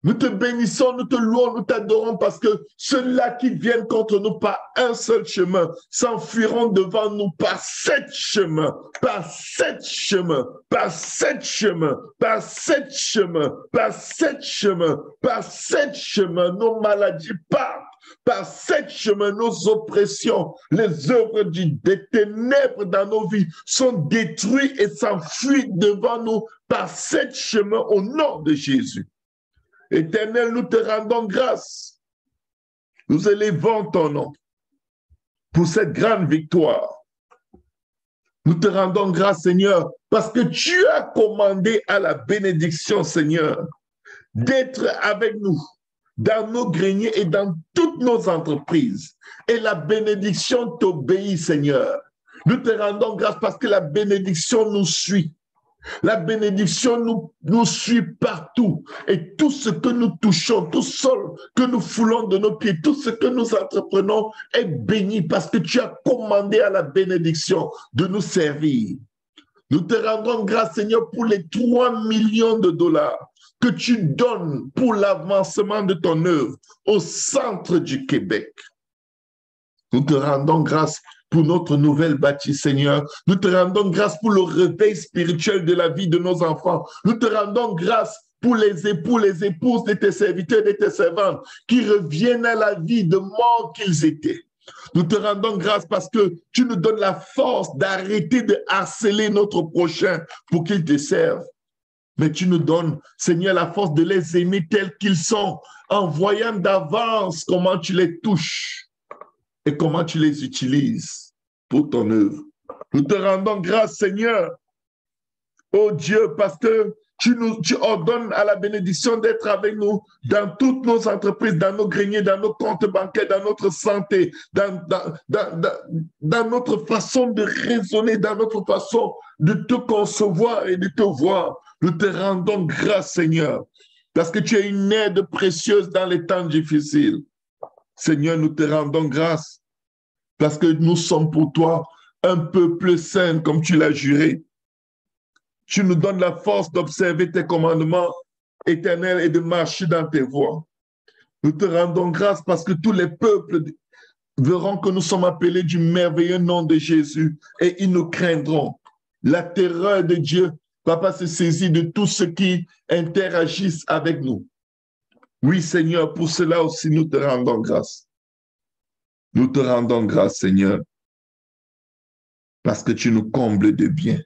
Nous te bénissons, nous te louons, nous t'adorons parce que ceux-là qui viennent contre nous par un seul chemin s'enfuiront devant nous par 7 chemins, par 7 chemins, par 7 chemins, par 7 chemins, par 7 chemins, par 7 chemins. Nos maladies partent par 7 chemins, nos oppressions, les œuvres des ténèbres dans nos vies sont détruites et s'enfuient devant nous par 7 chemins au nom de Jésus. Éternel, nous te rendons grâce. Nous élevons ton nom pour cette grande victoire. Nous te rendons grâce, Seigneur, parce que tu as commandé à la bénédiction, Seigneur, d'être avec nous dans nos greniers et dans toutes nos entreprises. Et la bénédiction t'obéit, Seigneur. Nous te rendons grâce parce que la bénédiction nous suit. La bénédiction nous suit partout. Et tout ce que nous touchons, tout sol que nous foulons de nos pieds, tout ce que nous entreprenons est béni parce que tu as commandé à la bénédiction de nous servir. Nous te rendons grâce, Seigneur, pour les 3 millions de dollars que tu donnes pour l'avancement de ton œuvre au centre du Québec. Nous te rendons grâce pour notre nouvelle bâtisse, Seigneur. Nous te rendons grâce pour le réveil spirituel de la vie de nos enfants. Nous te rendons grâce pour les époux, les épouses de tes serviteurs, de tes servantes qui reviennent à la vie de mort qu'ils étaient. Nous te rendons grâce parce que tu nous donnes la force d'arrêter de harceler notre prochain pour qu'il te serve. Mais tu nous donnes, Seigneur, la force de les aimer tels qu'ils sont, en voyant d'avance comment tu les touches et comment tu les utilises pour ton œuvre. Nous te rendons grâce, Seigneur, oh Dieu, parce que tu ordonnes à la bénédiction d'être avec nous dans toutes nos entreprises, dans nos greniers, dans nos comptes bancaires, dans notre santé, dans notre façon de raisonner, dans notre façon de te concevoir et de te voir. Nous te rendons grâce, Seigneur, parce que tu es une aide précieuse dans les temps difficiles. Seigneur, nous te rendons grâce parce que nous sommes pour toi un peuple saint comme tu l'as juré. Tu nous donnes la force d'observer tes commandements éternels et de marcher dans tes voies. Nous te rendons grâce parce que tous les peuples verront que nous sommes appelés du merveilleux nom de Jésus et ils nous craindront. La terreur de Dieu, Papa, se saisit de tous ceux qui interagissent avec nous. Oui, Seigneur, pour cela aussi nous te rendons grâce. Nous te rendons grâce, Seigneur, parce que tu nous combles de bien.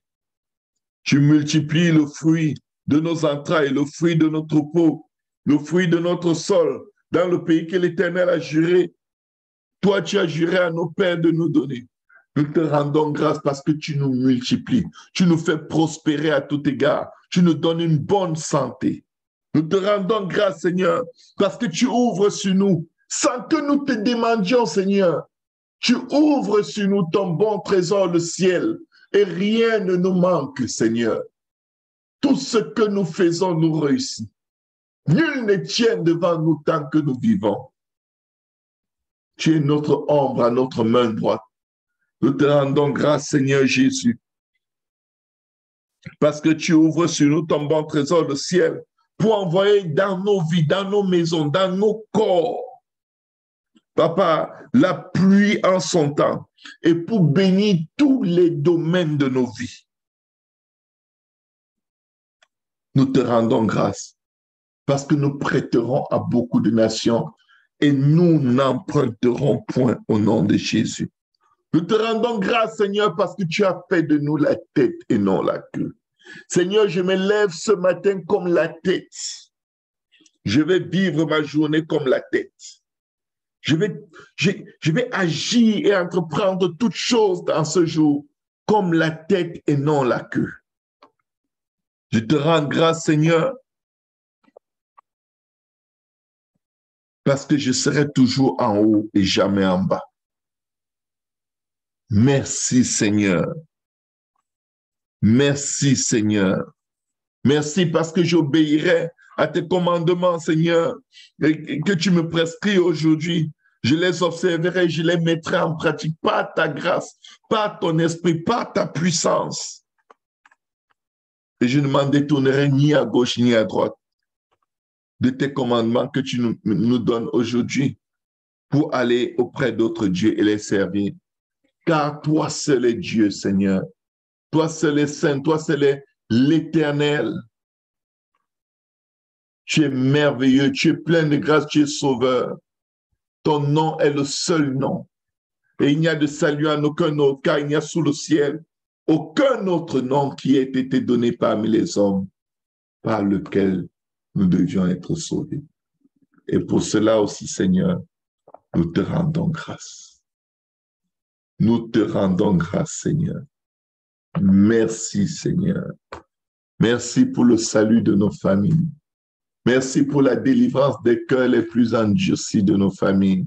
Tu multiplies le fruit de nos entrailles, le fruit de notre peau, le fruit de notre sol, dans le pays que l'Éternel a juré. Toi, tu as juré à nos pères de nous donner. Nous te rendons grâce parce que tu nous multiplies. Tu nous fais prospérer à tout égard. Tu nous donnes une bonne santé. Nous te rendons grâce, Seigneur, parce que tu ouvres sur nous, sans que nous te demandions, Seigneur. Tu ouvres sur nous ton bon trésor, le ciel, et rien ne nous manque, Seigneur. Tout ce que nous faisons nous réussit. Nul ne tient devant nous tant que nous vivons. Tu es notre ombre à notre main droite. Nous te rendons grâce, Seigneur Jésus, parce que tu ouvres sur nous ton bon trésor, le ciel, pour envoyer dans nos vies, dans nos maisons, dans nos corps, Papa, la pluie en son temps, et pour bénir tous les domaines de nos vies. Nous te rendons grâce, parce que nous prêterons à beaucoup de nations, et nous n'emprunterons point au nom de Jésus. Nous te rendons grâce, Seigneur, parce que tu as fait de nous la tête et non la queue. Seigneur, je me lève ce matin comme la tête. Je vais vivre ma journée comme la tête. Je vais agir et entreprendre toutes choses dans ce jour comme la tête et non la queue. Je te rends grâce, Seigneur, parce que je serai toujours en haut et jamais en bas. Merci, Seigneur. Merci, Seigneur. Merci parce que j'obéirai à tes commandements, Seigneur, que tu me prescris aujourd'hui. Je les observerai, je les mettrai en pratique par ta grâce, par ton esprit, par ta puissance. Et je ne m'en détournerai ni à gauche ni à droite de tes commandements que tu nous donnes aujourd'hui pour aller auprès d'autres dieux et les servir. Car toi seul est Dieu, Seigneur. Toi seul est saint, toi seul est l'Éternel. Tu es merveilleux, tu es plein de grâce, tu es sauveur. Ton nom est le seul nom. Et il n'y a de salut en aucun autre, car il n'y a sous le ciel aucun autre nom qui ait été donné parmi les hommes par lequel nous devions être sauvés. Et pour cela aussi, Seigneur, nous te rendons grâce. Nous te rendons grâce, Seigneur. Merci, Seigneur. Merci pour le salut de nos familles. Merci pour la délivrance des cœurs les plus endurcis de nos familles.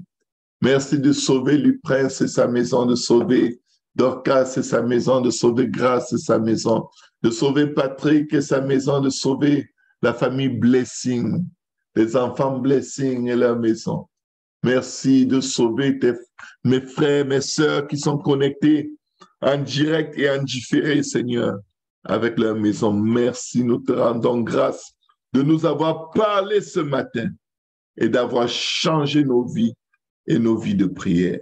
Merci de sauver Luprince et sa maison, de sauver Dorcas et sa maison, de sauver Grâce et sa maison, de sauver Patrick et sa maison, de sauver la famille Blessing, les enfants Blessing et leur maison. Merci de sauver mes frères, mes sœurs qui sont connectés en direct et en différé, Seigneur, avec leur maison. Merci, nous te rendons grâce de nous avoir parlé ce matin et d'avoir changé nos vies et nos vies de prière.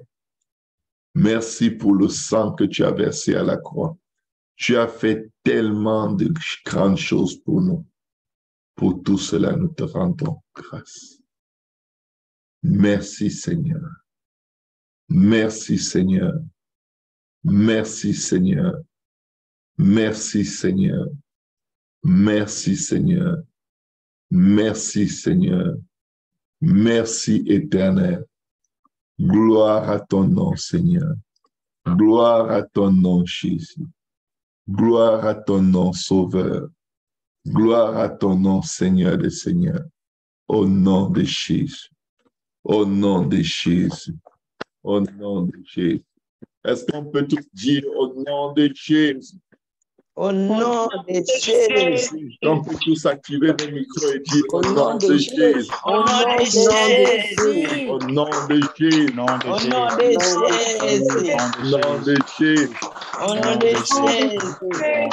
Merci pour le sang que tu as versé à la croix. Tu as fait tellement de grandes choses pour nous. Pour tout cela, nous te rendons grâce. Merci, Seigneur. Merci, Seigneur. Merci, Seigneur. Merci, Seigneur. Merci, Seigneur. Merci, Seigneur. Merci, Éternel. Gloire à ton nom, Seigneur. Gloire à ton nom, Jésus. Gloire à ton nom, Sauveur. Gloire à ton nom, Seigneur des Seigneurs. Au nom de Jésus. Au nom de Jésus. Au nom de Jésus. Est-ce qu'on peut tous dire au nom de Jésus? Au nom de Jésus. On peut tous activer le micro et dire au nom de Jésus. Au nom de Jésus. Au nom de Jésus. Au nom de Jésus. Au nom de Jésus. Au nom de Jésus.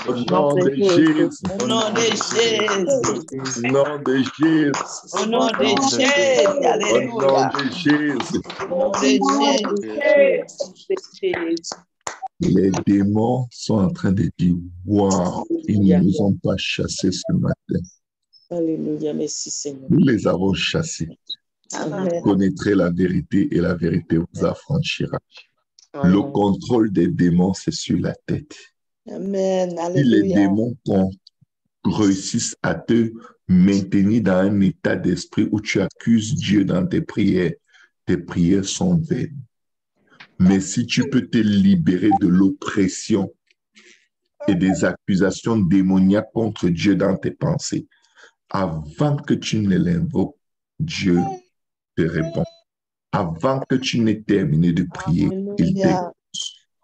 Au nom de Jésus. Au nom de Jésus. Au nom de Jésus. Au nom de Jésus. Au nom Alléluia. de Jésus. Au nom de Jésus. Les démons sont en train de dire, waouh, ils ne nous ont pas chassés ce matin. Alléluia, merci Seigneur. Nous les avons chassés. Amen. Vous connaîtrez la vérité et la vérité vous affranchira. Le contrôle des démons, c'est sur la tête. Amen. Si les Alléluia. démons réussissent à te maintenir dans un état d'esprit où tu accuses Dieu dans tes prières sont vaines. Mais si tu peux te libérer de l'oppression et des accusations démoniaques contre Dieu dans tes pensées, avant que tu ne l'invoques, Dieu te répond. Avant que tu n'aies terminé de prier, il t'écoute.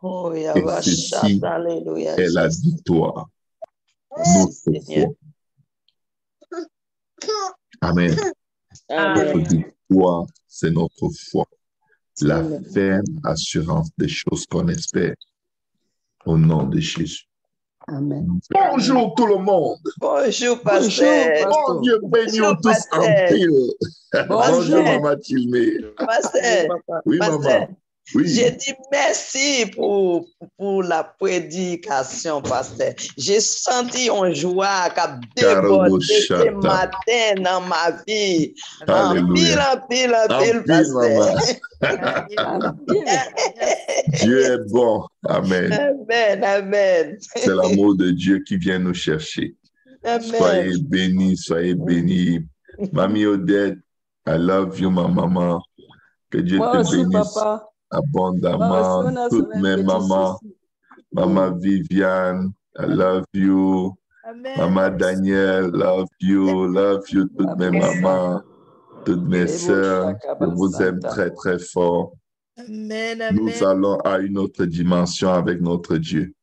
Oh, Et ceci Alléluia. est la victoire. Notre foi. Amen. Notre victoire, c'est notre foi. La ferme assurance des choses qu'on espère. Au nom de Jésus. Amen. Bonjour tout le monde. Bonjour, pasteur. Bon Dieu bénis Bonjour, tous en pasteur. pile. Bonjour, Maman Tilmé. Pasteur. Oui, Pasteur. maman. Oui. J'ai dit merci pour la prédication, pasteur. J'ai senti une joie qui a débordé ce matin dans ma vie. Alléluia. En pile, pasteur. Maman. Dieu est bon. Amen. Amen, amen. C'est l'amour de Dieu qui vient nous chercher. Amen. Soyez bénis, soyez bénis. Mamie Odette, I love you, ma maman. Que Dieu Moi te aussi, bénisse papa. abondamment. Moi aussi, Toutes mes mamans. Maman Viviane, I love you. Amen. Maman Daniel, love you, toutes mes mamans, toutes mes sœurs. Je vous aime très, très fort. Amen, Nous allons à une autre dimension avec notre Dieu.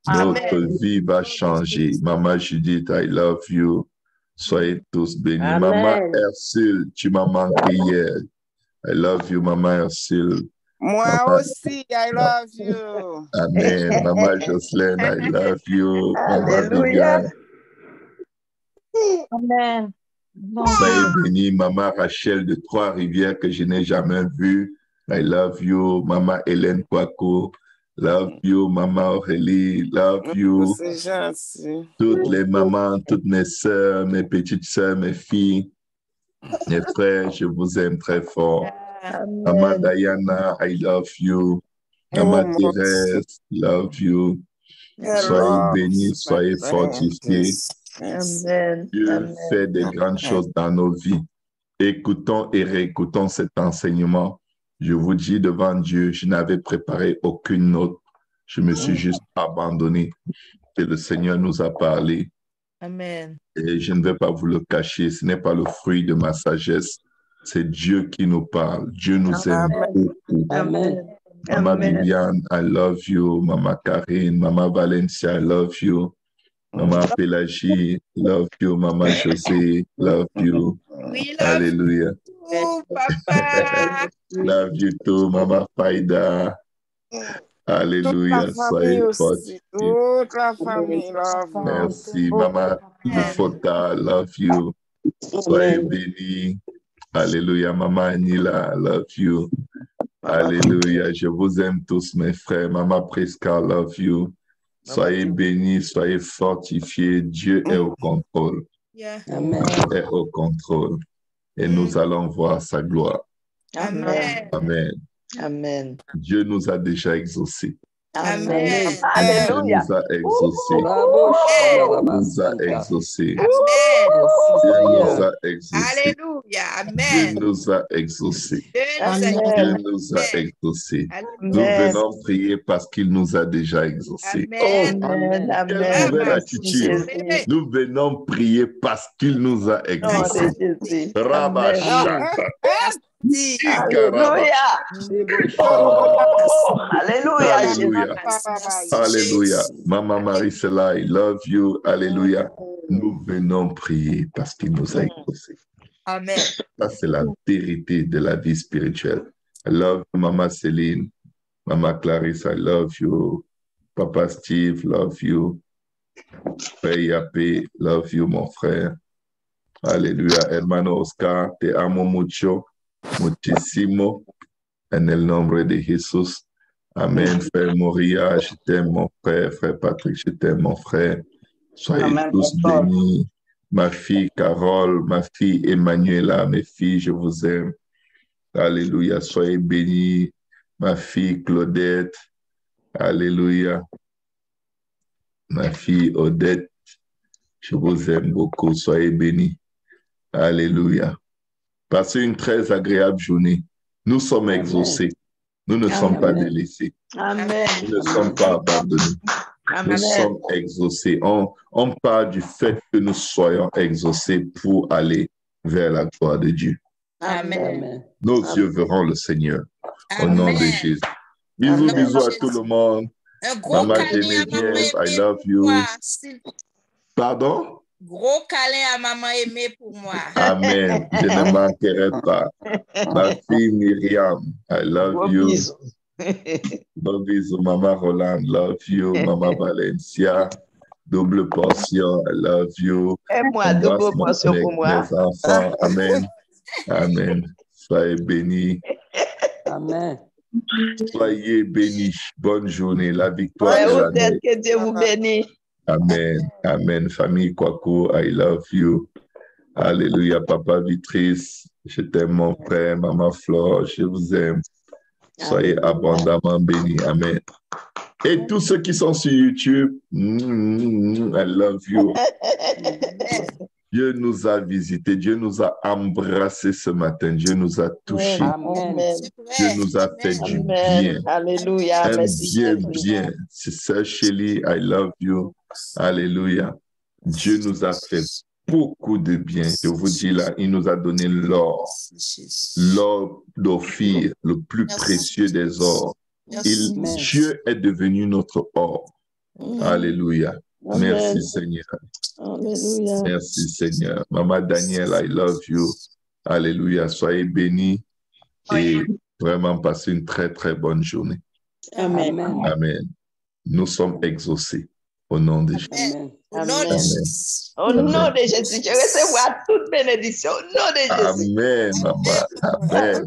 Notre vie va changer. Maman Judith, I love you. Soyez tous bénis. Amen. Maman Ursule, tu m'as manqué hier. I love you, Maman Ursule. Moi Maman, aussi, I love you. Amen. Maman Jocelyne, I love you. Maman Viviane. Amen. Soyez bénis. Maman Rachel de Trois-Rivières que je n'ai jamais vue. I love you. Maman Hélène Kwaku. Love you. Maman Aurélie. Love you. C'est gentil. Toutes les mamans, toutes mes sœurs, mes petites sœurs, mes filles, mes frères, je vous aime très fort. Maman Diana, I love you. Maman Thérèse, love you. Soyez bénis, soyez fortifiés. Amen. Dieu fait des grandes choses dans nos vies. Écoutons et réécoutons cet enseignement. Je vous dis devant Dieu, je n'avais préparé aucune note. Je me suis juste abandonné. Et le Seigneur nous a parlé. Amen. Et je ne vais pas vous le cacher, ce n'est pas le fruit de ma sagesse. C'est Dieu qui nous parle. Dieu nous aime beaucoup. Amen. Maman Viviane, I love you. Maman Karine, Maman Valencia, I love you. Maman Pélagie, love you. Maman José, love you. Oui, Alléluia. Oh, papa. Love you too, Maman Faïda. Alléluia. Soyez forts. Toute la famille, love. Merci, Maman Lufota, love you. Soyez bénis. Alléluia, Maman Anila, love you. Alléluia, je vous aime tous, mes frères. Maman Prisca, love you. Soyez bénis, soyez fortifiés. Dieu est au contrôle. Amen. Dieu est au contrôle. Et nous allons voir sa gloire. Amen. Amen. Amen. Dieu nous a déjà exaucés. Amen. Dieu Alléluia. nous a exaucés. Bravo. Nous a exaucés. Amen. Dieu nous a exaucés. Alléluia. Dieu Amen. nous a exaucés. Amen. Dieu nous a exaucés. Nous venons prier parce qu'il nous a déjà exaucés. Amen. Amen. Quelle Amen. nouvelle attitude. Nous venons prier parce qu'il nous a exaucés. Jésus. Rabashaka. Alléluia. Alléluia. Alléluia. Alléluia. Maman Marie-Cela, I love you. Alléluia. Nous venons prier parce qu'il nous a exaucés. Amen. Ça, c'est la vérité de la vie spirituelle. I love you, Maman Céline. Maman Clarisse, I love you. Papa Steve, love you. Frère Yapé, love you, mon frère. Alléluia. Hermano Oscar, te amo mucho. Muchísimo. En el nombre de Jesús. Amen. Frère Moria, je t'aime, mon frère. Frère Patrick, je t'aime, mon frère. Soyez tous bénis. Ma fille Carole, ma fille Emmanuela, mes filles, je vous aime. Alléluia. Soyez bénis. Ma fille Claudette. Alléluia. Ma fille Odette, je vous aime beaucoup. Soyez bénis. Alléluia. Passez une très agréable journée. Nous sommes exaucés. Nous ne sommes pas délaissés. Amen. Nous ne sommes pas abandonnés. Nous sommes exaucés. On parle du fait que nous soyons exaucés pour aller vers la gloire de Dieu. Amen. Nos yeux verront le Seigneur. Au nom de Jésus. Bisous, bisous à tout le monde. Un gros Maman câlin à Geneviève, maman I love you. Pardon? Gros câlin à maman aimée pour moi. Amen. Je ne manquerai pas. Ma fille Myriam, I love you. Bon bisous, Maman Roland, love you. Maman Valencia, double portion, I love you. Et moi, double portion pour moi. Mes enfants, amen. Amen. Soyez bénis. Amen. Soyez bénis. Bonne journée. La victoire Ouais, est vous la êtes, nôtre. que Dieu vous bénisse. Amen. Amen. Famille Kwaku, I love you. Alléluia. Papa Vitrice, je t'aime mon frère. Maman Flore, je vous aime. Soyez Alléluia. abondamment bénis. Amen. Et tous ceux qui sont sur YouTube, I love you. Dieu nous a visités, Dieu nous a embrassés ce matin, Dieu nous a touchés, Amen. Dieu nous a fait du bien. Amen. Alléluia. Un Merci bien, Jésus. bien. C'est ça, Shelly, I love you. Alléluia. Dieu nous a fait beaucoup de bien. Je vous dis là, il nous a donné l'or d'Ophir, le plus précieux des ors. Dieu est devenu notre or. Alléluia. Merci Amen. Seigneur. Alléluia. Merci Seigneur. Maman Daniel, I love you. Alléluia. Soyez bénis et vraiment passez une très, très bonne journée. Amen. Amen. Nous sommes exaucés au nom de Jésus. Amen. Amen. Au nom de Jésus, je recevrai toute bénédiction. Au nom de Jésus. Amen, maman. Amen.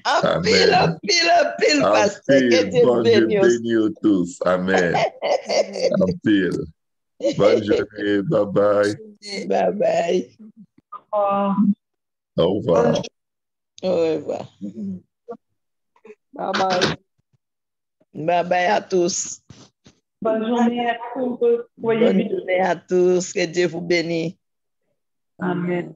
En pile, en pile, en pile, En pasteur. Que pile. Dieu Bon, je bénisse. bénis tous. Amen. En pile. Bonne journée. Bye bye. Bye bye. Au revoir. Au revoir. Bye bye. Bye bye à tous. Bonne journée à tous. Bonne journée à tous. Que Dieu vous bénisse. Amen.